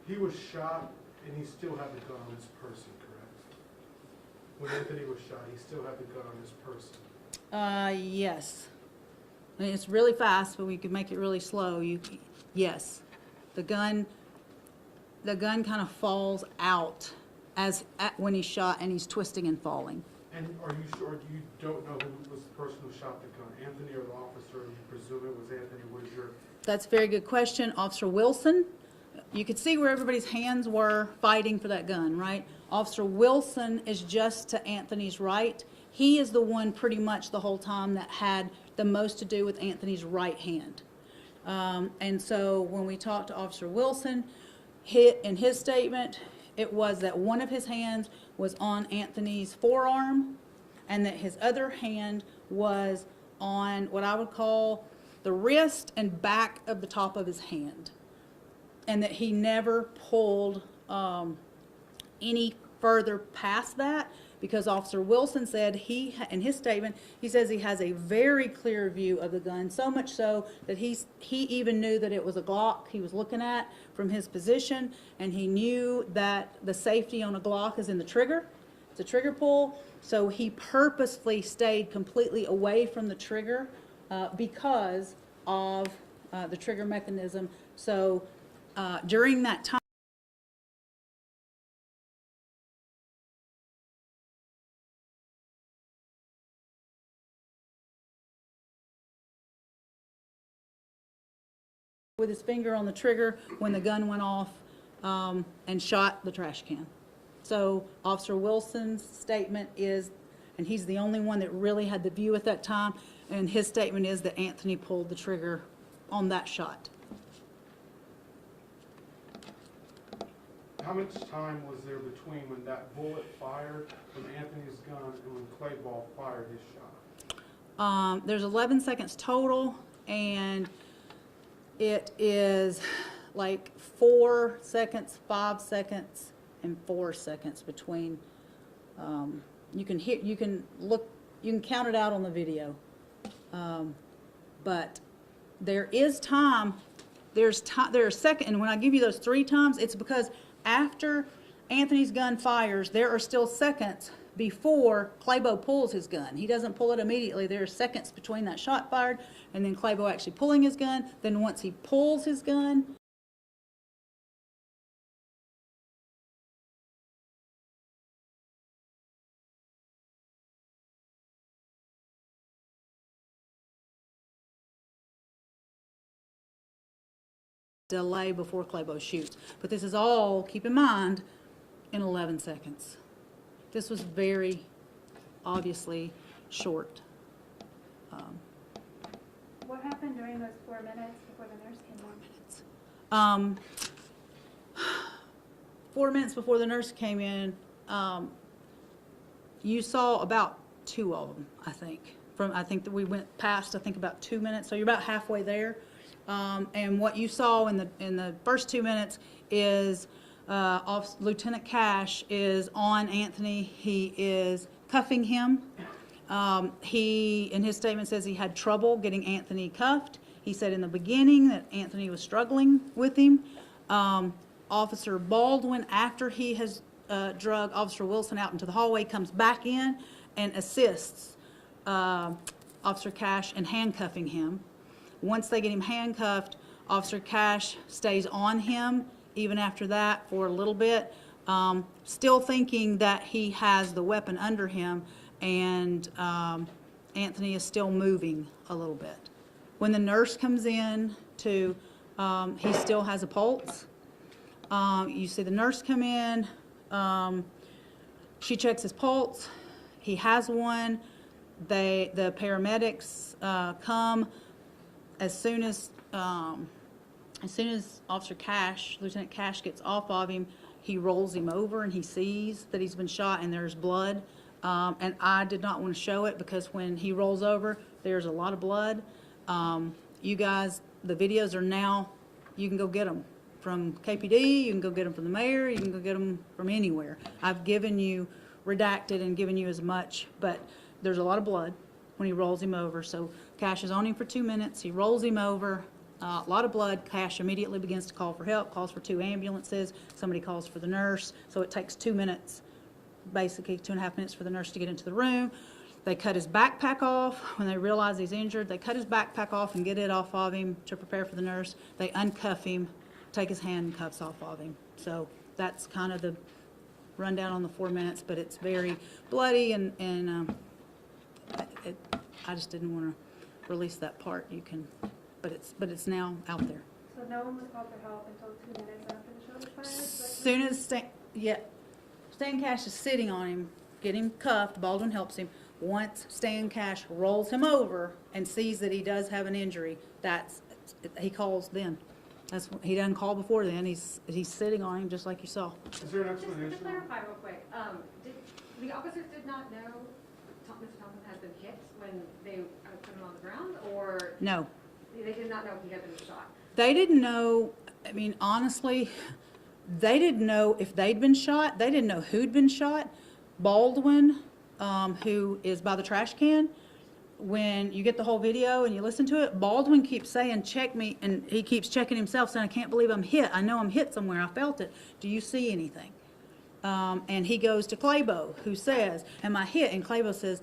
He was shot and he still had the gun on his person, correct? When Anthony was shot, he still had the gun on his person. Yes. I mean, it's really fast, but we could make it really slow. Yes. The gun kind of falls out when he's shot, and he's twisting and falling. And are you sure you don't know who was the person who shot the gun, Anthony or the officer? You presume it was Anthony. What is your... That's a very good question. Officer Wilson, you could see where everybody's hands were fighting for that gun, right? Officer Wilson is just to Anthony's right. He is the one pretty much the whole time that had the most to do with Anthony's right hand. And so when we talked to Officer Wilson, in his statement, it was that one of his hands was on Anthony's forearm and that his other hand was on what I would call the wrist and back of the top of his hand, and that he never pulled any further past that, because Officer Wilson said in his statement, he says he has a very clear view of the gun, so much so that he even knew that it was a Glock he was looking at from his position, and he knew that the safety on a Glock is in the trigger. It's a trigger pull, so he purposefully stayed completely away from the trigger because of the trigger mechanism. So during that time, with his finger on the trigger when the gun went off and shot the trash can. So Officer Wilson's statement is, and he's the only one that really had the view at that time, and his statement is that Anthony pulled the trigger on that shot. How much time was there between when that bullet fired from Anthony's gun and when Claibos fired his shot? There's 11 seconds total, and it is like 4 seconds, 5 seconds, and 4 seconds between. You can count it out on the video. But there is time. There are seconds, and when I give you those 3 times, it's because after Anthony's gun fires, there are still seconds before Claibos pulls his gun. He doesn't pull it immediately. There are seconds between that shot fired and then Claibos actually pulling his gun. Then once he pulls his gun, delay before Claibos shoots. But this is all, keep in mind, in 11 seconds. This was very obviously short. What happened during those 4 minutes before the nurse came on? 4 minutes before the nurse came in, you saw about 2 of them, I think. I think that we went past, I think, about 2 minutes, so you're about halfway there. And what you saw in the first 2 minutes is Lieutenant Cash is on Anthony. He is cuffing him. He, in his statement, says he had trouble getting Anthony cuffed. He said in the beginning that Anthony was struggling with him. Officer Baldwin, after he has drug Officer Wilson out into the hallway, comes back in and assists Officer Cash in handcuffing him. Once they get him handcuffed, Officer Cash stays on him even after that for a little bit, still thinking that he has the weapon under him, and Anthony is still moving a little bit. When the nurse comes in to, he still has a pulse. You see the nurse come in, she checks his pulse, he has one. The paramedics come as soon as Officer Cash, Lieutenant Cash, gets off of him. He rolls him over and he sees that he's been shot and there's blood. And I did not want to show it because when he rolls over, there's a lot of blood. You guys, the videos are now, you can go get them from KPD, you can go get them from the mayor, you can go get them from anywhere. I've given you, redacted and given you as much, but there's a lot of blood when he rolls him over. So Cash is on him for 2 minutes, he rolls him over, a lot of blood. Cash immediately begins to call for help, calls for 2 ambulances, somebody calls for the nurse, so it takes 2 minutes, basically 2.5 minutes for the nurse to get into the room. They cut his backpack off. When they realize he's injured, they cut his backpack off and get it off of him to prepare for the nurse. They uncuff him, take his handcuffs off of him. So that's kind of the rundown on the 4 minutes, but it's very bloody, and I just didn't want to release that part. You can, but it's now out there. So no one was called for help until 2 minutes after the show was fired? Soon as Stan Cash is sitting on him, get him cuffed, Baldwin helps him. Once Stan Cash rolls him over and sees that he does have an injury, he calls then. He doesn't call before then. He's sitting on him just like you saw. Is there an explanation? Just to clarify real quick, the officers did not know Mr. Thompson had been hit when they put him on the ground, or No. They did not know he had been shot? They didn't know. I mean, honestly, they didn't know if they'd been shot. They didn't know who'd been shot. Baldwin, who is by the trash can, when you get the whole video and you listen to it, Baldwin keeps saying, check me, and he keeps checking himself, saying, I can't believe I'm hit. I know I'm hit somewhere. I felt it. Do you see anything? And he goes to Claibos, who says, am I hit? And Claibos says,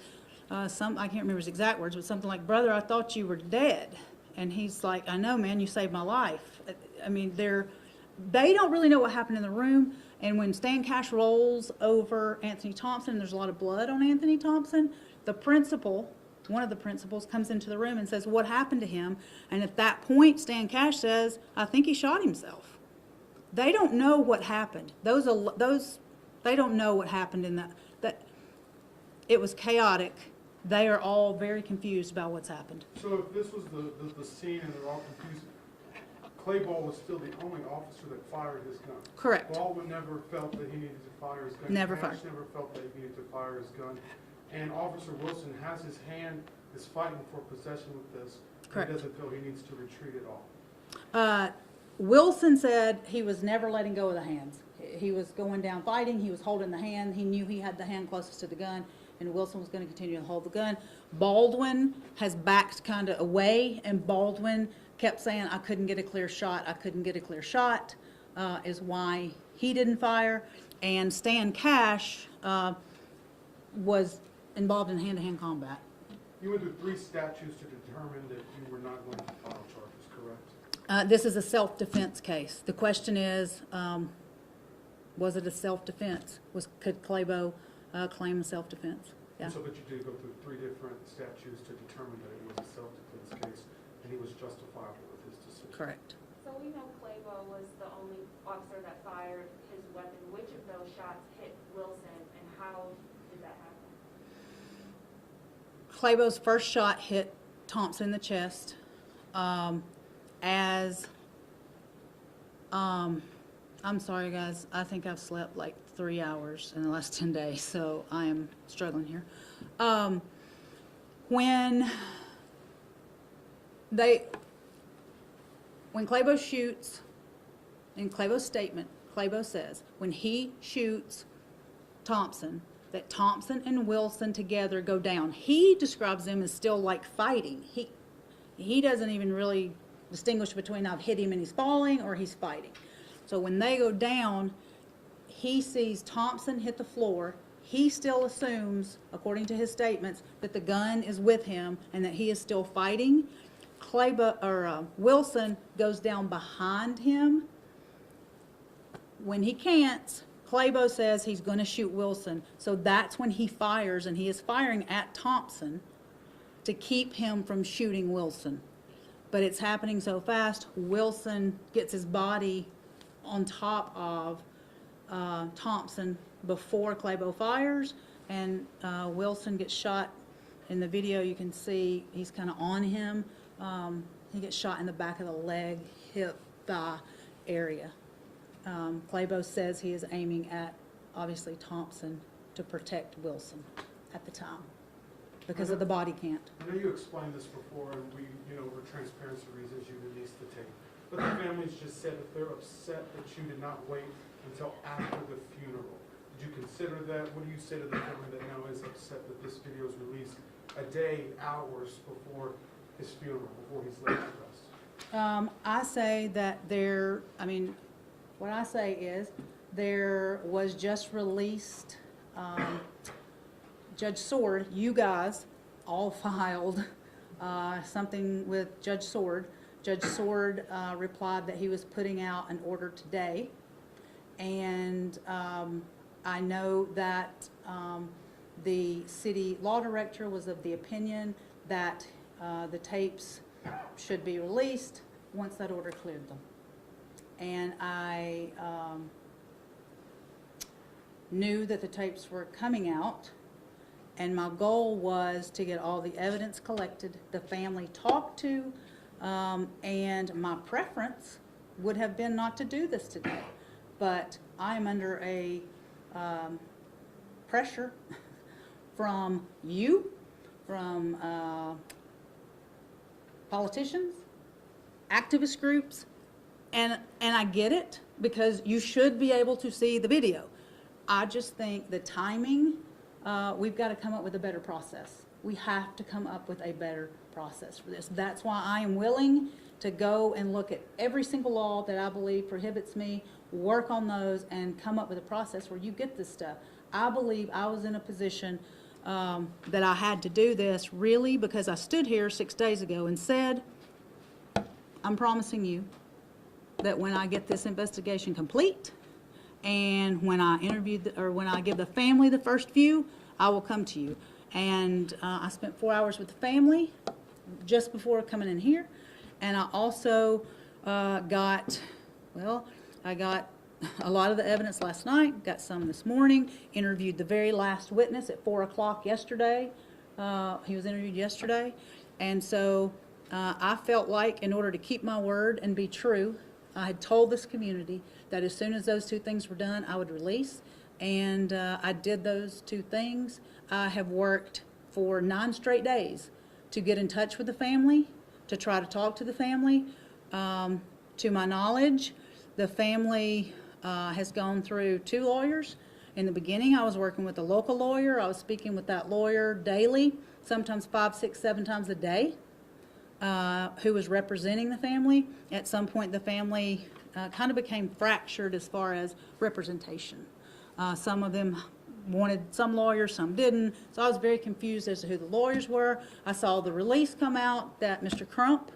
I can't remember his exact words, but something like, brother, I thought you were dead. And he's like, I know, man, you saved my life. I mean, they don't really know what happened in the room. And when Stan Cash rolls over Anthony Thompson, there's a lot of blood on Anthony Thompson, the principal, one of the principals, comes into the room and says, what happened to him? And at that point, Stan Cash says, I think he shot himself. They don't know what happened. They don't know what happened in that. It was chaotic. They are all very confused about what's happened. So if this was the scene and they're all confused, Claibos was still the only officer that fired his gun. Correct. Baldwin never felt that he needed to fire his gun. Never Cash fired. never felt that he needed to fire his gun. And Officer Wilson has his hand, is fighting for possession with this. Correct. He doesn't feel he needs to retreat at all. Wilson said he was never letting go of the hands. He was going down fighting. He was holding the hand. He knew he had the hand closest to the gun, and Wilson was going to continue to hold the gun. Baldwin has backed kind of away, and Baldwin kept saying, I couldn't get a clear shot. I couldn't get a clear shot, is why he didn't fire. And Stan Cash was involved in hand-to-hand combat. You went through 3 statutes to determine that you were not going to file charges, correct? This is a self-defense case. The question is, was it a self-defense? Could Claibos claim a self-defense? Yeah. So, but you did go through 3 different statutes to determine that it was a self-defense case, and he was justifiable with his decision. Correct. So we know Claibos was the only officer that fired his weapon. Which of those shots hit Wilson, and how did that happen? Claibos' first shot hit Thompson in the chest. I'm sorry, guys. I think I've slept like 3 hours in the last 10 days, so I am struggling here. When Claibos shoots, in Claibos' statement, Claibos says, when he shoots Thompson, that Thompson and Wilson together go down. He describes them as still like fighting. He doesn't even really distinguish between I've hit him and he's falling or he's fighting. So when they go down, he sees Thompson hit the floor. He still assumes, according to his statements, that the gun is with him and that he is still fighting. Wilson goes down behind him. When he can't, Claibos says he's going to shoot Wilson, so that's when he fires, and he is firing at Thompson to keep him from shooting Wilson. But it's happening so fast, Wilson gets his body on top of Thompson before Claibos fires, and Wilson gets shot. In the video you can see he's kind of on him. He gets shot in the back of the leg, hip, thigh area. Claibos says he is aiming at, obviously, Thompson to protect Wilson at the time because of the body cam. I know you explained this before, and we, for transparency reasons, you released the tape. But the families just said that they're upset that you did not wait until after the funeral. Did you consider that? What do you say to the family that now is upset that this video is released a day, hours before his funeral, before he's laid with us? I say that what I say is there was just released, Judge Sword, you guys all filed something with Judge Sword. Judge Sword replied that he was putting out an order today, and I know that the city law director was of the opinion that the tapes should be released once that order cleared them. And I knew that the tapes were coming out, and my goal was to get all the evidence collected, the family talked to, and my preference would have been not to do this today. But I'm under a pressure from you, from politicians, activist groups, and I get it, because you should be able to see the video. I just think the timing, we've got to come up with a better process. We have to come up with a better process for this. That's why I am willing to go and look at every single law that I believe prohibits me, work on those, and come up with a process where you get this stuff. I believe I was in a position that I had to do this really because I stood here 6 days ago and said, I'm promising you that when I get this investigation complete and when I when I give the family the first view, I will come to you. And I spent 4 hours with the family just before coming in here, and I also I got a lot of the evidence last night, got some this morning, interviewed the very last witness at 4 o'clock yesterday. He was interviewed yesterday, and so I felt like in order to keep my word and be true, I had told this community that as soon as those two things were done, I would release, and I did those two things. I have worked for 9 straight days to get in touch with the family, to try to talk to the family. To my knowledge, the family has gone through 2 lawyers. In the beginning, I was working with a local lawyer. I was speaking with that lawyer daily, sometimes 5, 6, 7 times a day, who was representing the family. At some point, the family kind of became fractured as far as representation. Some of them wanted some lawyers, some didn't. So I was very confused as to who the lawyers were. I saw the release come out that Mr. Crump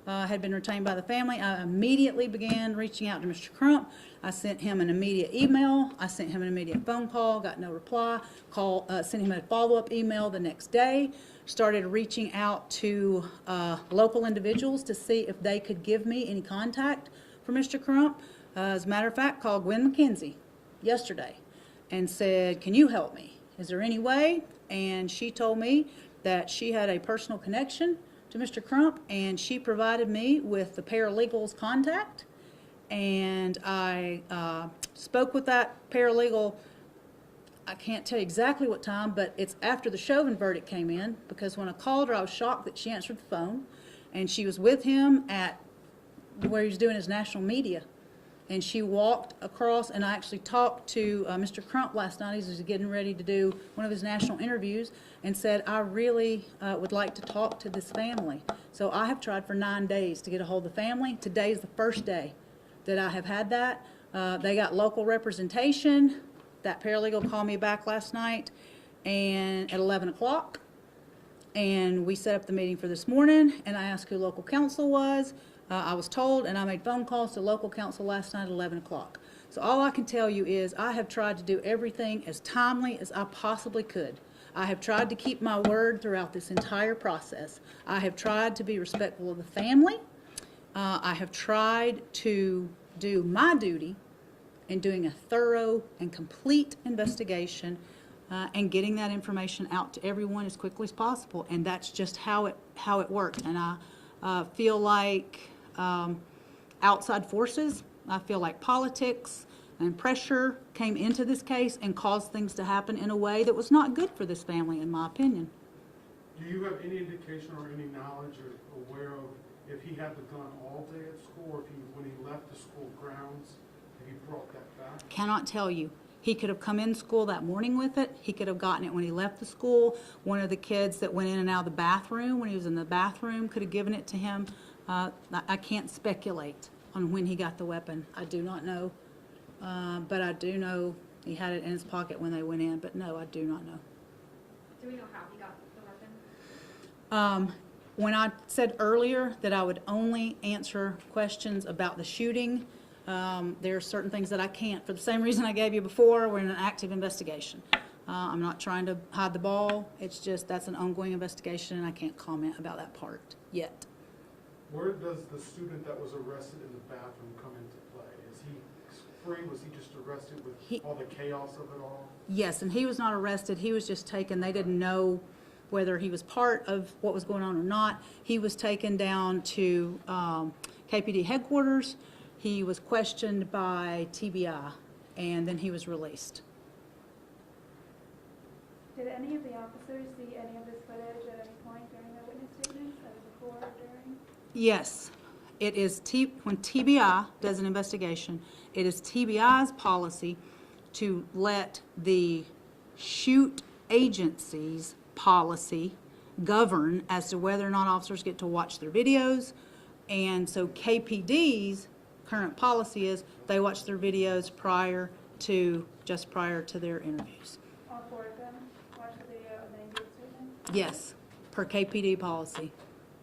had been retained by the family. I immediately began reaching out to Mr. Crump. I sent him an immediate email. I sent him an immediate phone call, got no reply. Sent him a follow-up email the next day. Started reaching out to local individuals to see if they could give me any contact for Mr. Crump. As a matter of fact, called Gwen McKenzie yesterday and said, can you help me? Is there any way? And she told me that she had a personal connection to Mr. Crump, and she provided me with the paralegal's contact, and I spoke with that paralegal. I can't tell you exactly what time, but it's after the Chauvin verdict came in, because when I called her, I was shocked that she answered the phone, and she was with him at where he was doing his national media. And she walked across, and I actually talked to Mr. Crump last night. He was getting ready to do one of his national interviews, and said, I really would like to talk to this family. So I have tried for 9 days to get a hold of the family. Today is the first day that I have had that. They got local representation. That paralegal called me back last night and at 11 o'clock. And we set up the meeting for this morning, and I asked who local counsel was. I was told, and I made phone calls to local counsel last night at 11 o'clock. So all I can tell you is I have tried to do everything as timely as I possibly could. I have tried to keep my word throughout this entire process. I have tried to be respectful of the family. I have tried to do my duty in doing a thorough and complete investigation and getting that information out to everyone as quickly as possible. And that's just how it worked. And I feel like outside forces, I feel like politics and pressure came into this case and caused things to happen in a way that was not good for this family, in my opinion. Do you have any indication or any knowledge or aware of if he had the gun all day at school, or if when he left the school grounds, if he brought that back? Cannot tell you. He could have come in school that morning with it. He could have gotten it when he left the school. One of the kids that went in and out of the bathroom, when he was in the bathroom, could have given it to him. I can't speculate on when he got the weapon. I do not know. But I do know he had it in his pocket when they went in. But no, I do not know. Do we know how he got the weapon? When I said earlier that I would only answer questions about the shooting, there are certain things that I can't. For the same reason I gave you before, we're in an active investigation. I'm not trying to hide the ball. It's just that's an ongoing investigation, and I can't comment about that part yet. Where does the student that was arrested in the bathroom come into play? Is he free? Was he just arrested with all the chaos of it all? Yes, and he was not arrested. He was just taken. They didn't know whether he was part of what was going on or not. He was taken down to KPD headquarters. He was questioned by TBI, and then he was released. Did any of the officers see any of this footage at any point during their witness statements, either before or during? Yes, it is when TBI does an investigation, it is TBI's policy to let the shoot agency's policy govern as to whether or not officers get to watch their videos. And so KPD's current policy is they watch their videos just prior to their interviews. All four of them watched the video and then gave statements? Yes, per KPD policy.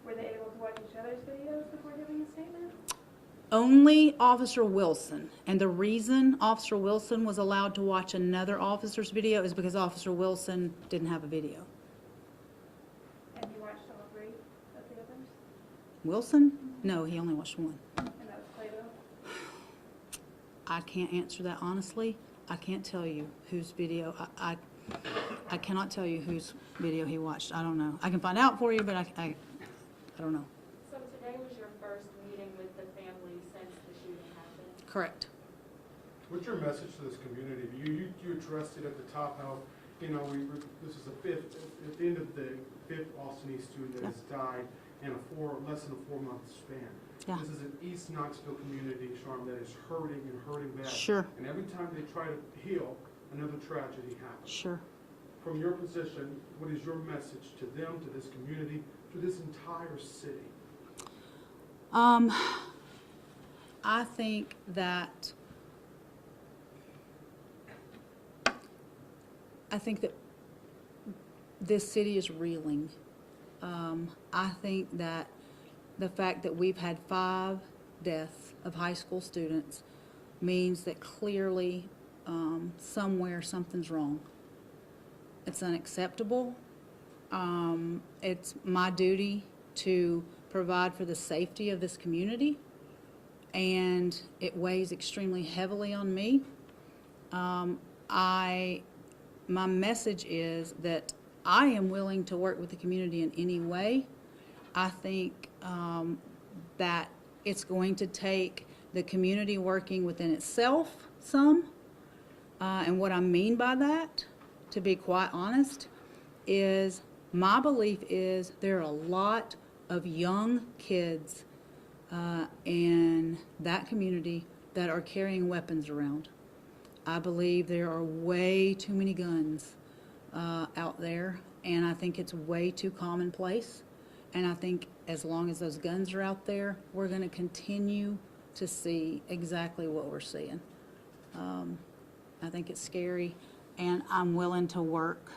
Were they able to watch each other's videos before giving a statement? Only Officer Wilson. And the reason Officer Wilson was allowed to watch another officer's video is because Officer Wilson didn't have a video. And you watched all three of the others? Wilson? No, he only watched one. And that was Claibos? I can't answer that honestly. I can't tell you whose video. I cannot tell you whose video he watched. I don't know. I can find out for you, but I don't know. So today was your first meeting with the family since the shooting happened? Correct. What's your message to this community? You addressed it at the top, how, this is at the end of the fifth Austinese student that has died in less than a 4-month span. Yeah. This is an East Knoxville community, Charme, that is hurting and hurting bad. Sure. And every time they try to heal, another tragedy happens. Sure. From your position, what is your message to them, to this community, to this entire city? I think that this city is reeling. I think that the fact that we've had 5 deaths of high school students means that clearly somewhere something's wrong. It's unacceptable. It's my duty to provide for the safety of this community, and it weighs extremely heavily on me. My message is that I am willing to work with the community in any way. I think that it's going to take the community working within itself some. And what I mean by that, to be quite honest, is my belief is there are a lot of young kids in that community that are carrying weapons around. I believe there are way too many guns out there, and I think it's way too commonplace. And I think as long as those guns are out there, we're going to continue to see exactly what we're seeing. I think it's scary, and I'm willing to work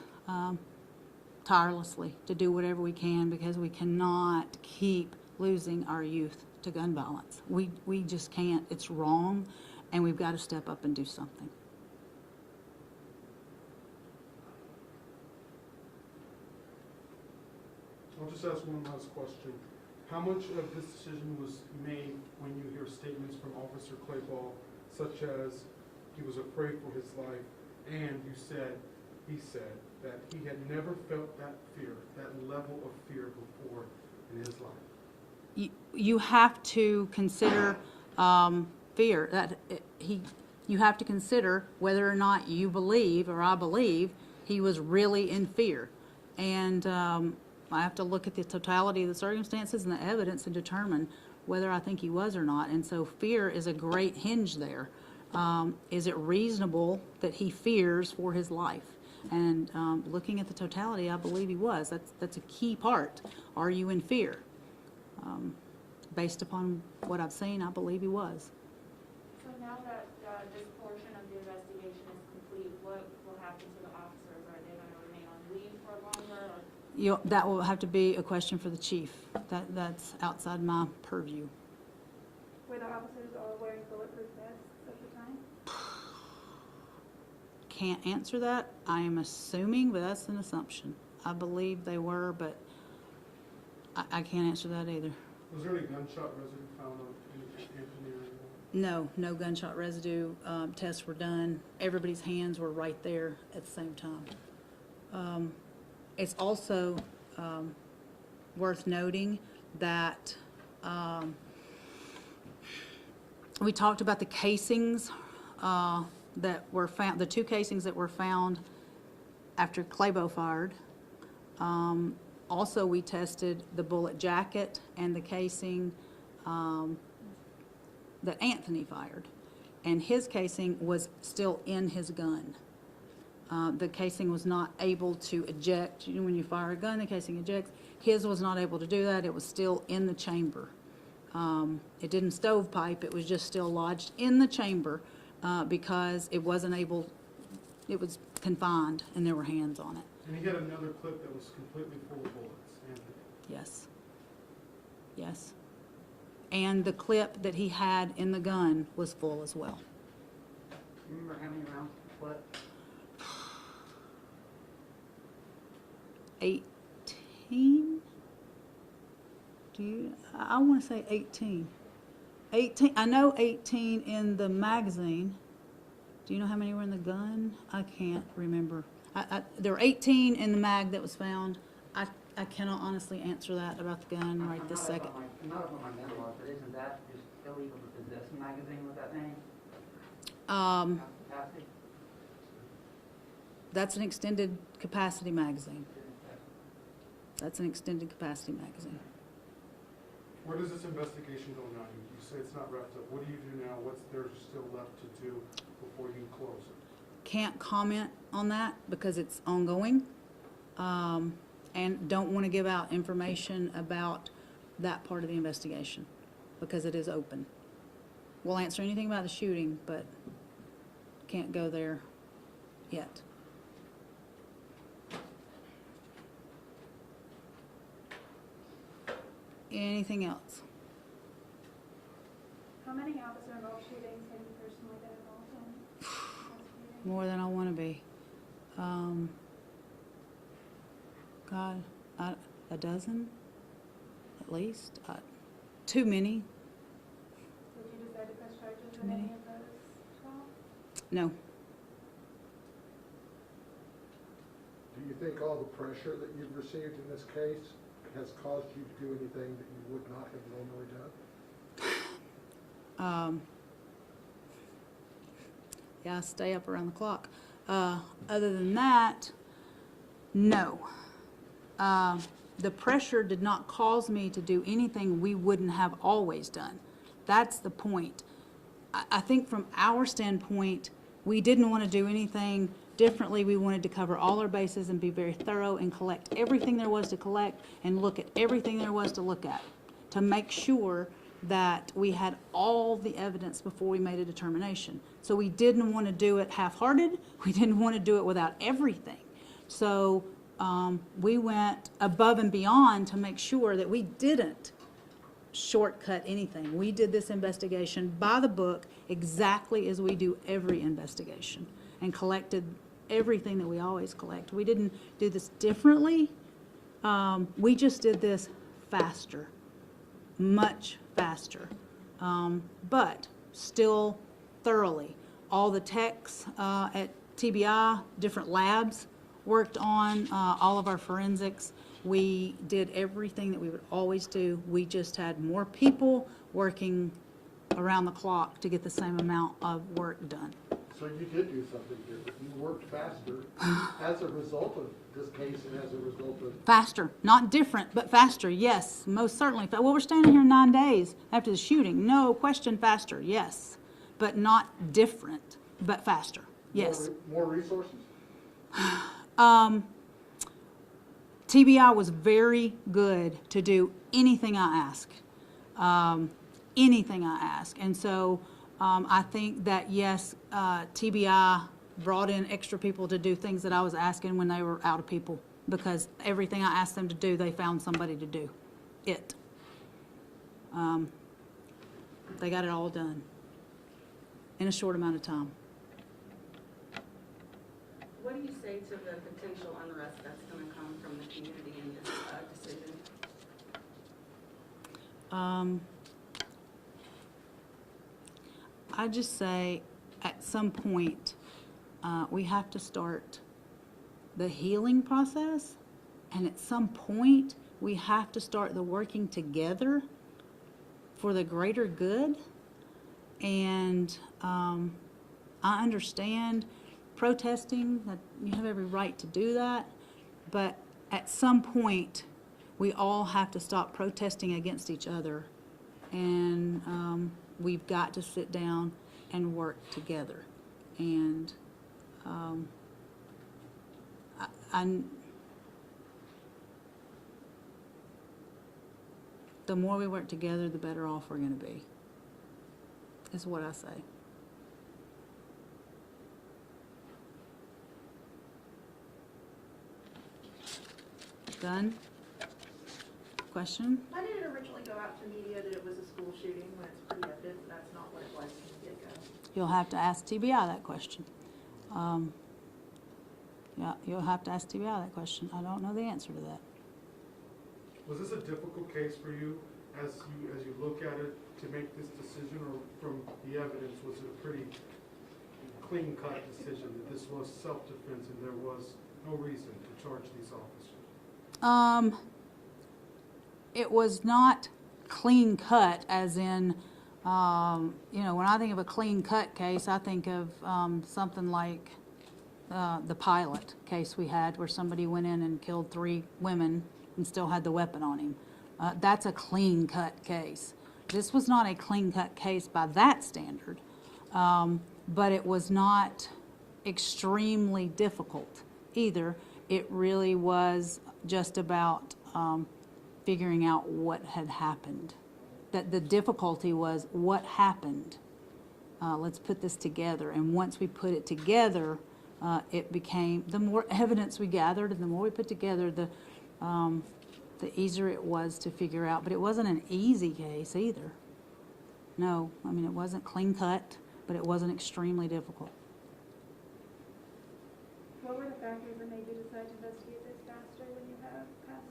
tirelessly to do whatever we can, because we cannot keep losing our youth to gun violence. We just can't. It's wrong, and we've got to step up and do something. I'll just ask one last question. How much of this decision was made when you hear statements from Officer Claibos, such as he was afraid for his life, and he said that he had never felt that fear, that level of fear before in his life? You have to consider fear. You have to consider whether or not you believe, or I believe, he was really in fear. And I have to look at the totality of the circumstances and the evidence and determine whether I think he was or not. And so fear is a great hinge there. Is it reasonable that he fears for his life? And looking at the totality, I believe he was. That's a key part. Are you in fear? Based upon what I've seen, I believe he was. So now that this portion of the investigation is complete, what will happen to the officers? Are they going to remain on leave for longer? Or? That will have to be a question for the chief. That's outside my purview. Were the officers all wearing bulletproof vests at the time? Can't answer that. I am assuming, but that's an assumption. I believe they were, but I can't answer that either. Was there any gunshot residue found on Anthony or anyone? No, no gunshot residue. Tests were done. Everybody's hands were right there at the same time. It's also worth noting that we talked about the casings that were found, the 2 casings that were found after Claibos fired. Also, we tested the bullet jacket and the casing that Anthony fired, and his casing was still in his gun. The casing was not able to eject. You know, when you fire a gun, the casing ejects. His was not able to do that. It was still in the chamber. It didn't stovepipe. It was just still lodged in the chamber because it wasn't able, it was confined and there were hands on it. And he had another clip that was completely full of bullets, Anthony. Yes. Yes. And the clip that he had in the gun was full as well. Remember how many rounds were split? 18? I want to say 18. 18, I know 18 in the magazine. Do you know how many were in the gun? I can't remember. There were 18 in the mag that was found. I cannot honestly answer that about the gun right this second. I'm not up on my gun law, but isn't that just illegal to possess a magazine with that name? Capacity? That's an extended capacity magazine. That's an extended capacity magazine. Where does this investigation go now? You say it's not wrapped up. What do you do now? What's there still left to do before you close it? Can't comment on that because it's ongoing, and don't want to give out information about that part of the investigation because it is open. We'll answer anything about the shooting, but can't go there yet. Anything else? How many officer-involved shootings have you personally been involved in? More than I want to be. God, a dozen, at least. Too many. Would you decide to press charges in any of those 12? No. Do you think all the pressure that you've received in this case has caused you to do anything that you would not have normally done? Yeah, I stay up around the clock. Other than that, no. The pressure did not cause me to do anything we wouldn't have always done. That's the point. I think from our standpoint, we didn't want to do anything differently. We wanted to cover all our bases and be very thorough and collect everything there was to collect and look at everything there was to look at to make sure that we had all the evidence before we made a determination. So we didn't want to do it half-hearted. We didn't want to do it without everything. So we went above and beyond to make sure that we didn't shortcut anything. We did this investigation by the book, exactly as we do every investigation, and collected everything that we always collect. We didn't do this differently. We just did this faster, much faster, but still thoroughly. All the techs at TBI, different labs, worked on all of our forensics. We did everything that we would always do. We just had more people working around the clock to get the same amount of work done. So you did do something different. You worked faster as a result of this case and as a result of... Faster, not different, but faster, yes, most certainly. Well, we're standing here 9 days after the shooting. No question, faster, yes, but not different, but faster, yes. More resources? TBI was very good to do anything I ask, and so I think that yes, TBI brought in extra people to do things that I was asking when they were out of people, because everything I asked them to do, they found somebody to do it. They got it all done in a short amount of time. What do you say to the potential unrest that's going to come from the community in this decision? I just say at some point we have to start the healing process, and at some point we have to start the working together for the greater good. And I understand protesting, that you have every right to do that, but at some point we all have to stop protesting against each other, and we've got to sit down and work together. And the more we work together, the better off we're going to be, is what I say. Done? Question? Why did it originally go out to media that it was a school shooting when it's pretty evident that's not what it was from the get-go? You'll have to ask TBI that question. Yeah, you'll have to ask TBI that question. I don't know the answer to that. Was this a difficult case for you as you look at it to make this decision, or from the evidence, was it a pretty clean-cut decision that this was self-defense and there was no reason to charge these officers? It was not clean cut, as in, you know, when I think of a clean cut case, I think of something like the pilot case we had, where somebody went in and killed 3 women and still had the weapon on him. That's a clean cut case. This was not a clean cut case by that standard, but it was not extremely difficult either. It really was just about figuring out what had happened. That the difficulty was what happened. Let's put this together. And once we put it together, it became, the more evidence we gathered and the more we put together, the easier it was to figure out. But it wasn't an easy case either. No, I mean, it wasn't clean cut, but it wasn't extremely difficult. What were the factors that made you decide to investigate this faster when you have past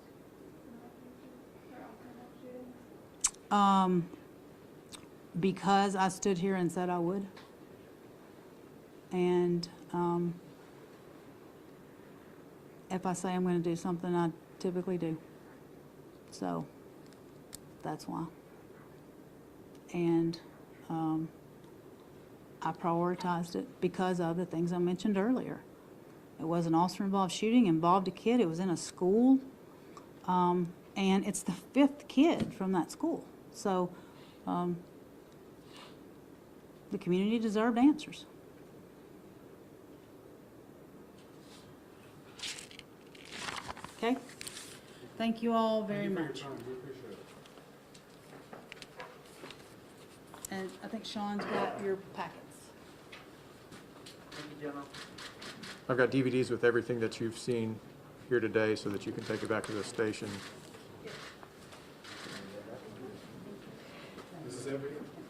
shootings? Because I stood here and said I would. And if I say I'm going to do something, I typically do. So that's why. And I prioritized it because of the things I mentioned earlier. It was an officer-involved shooting, involved a kid. It was in a school. And it's the 5th kid from that school. So the community deserved answers. Okay? Thank you all very much. And I think Sean's got your packets. Thank you, Gemma. I've got DVDs with everything that you've seen here today so that you can take it back to the station. is evidence.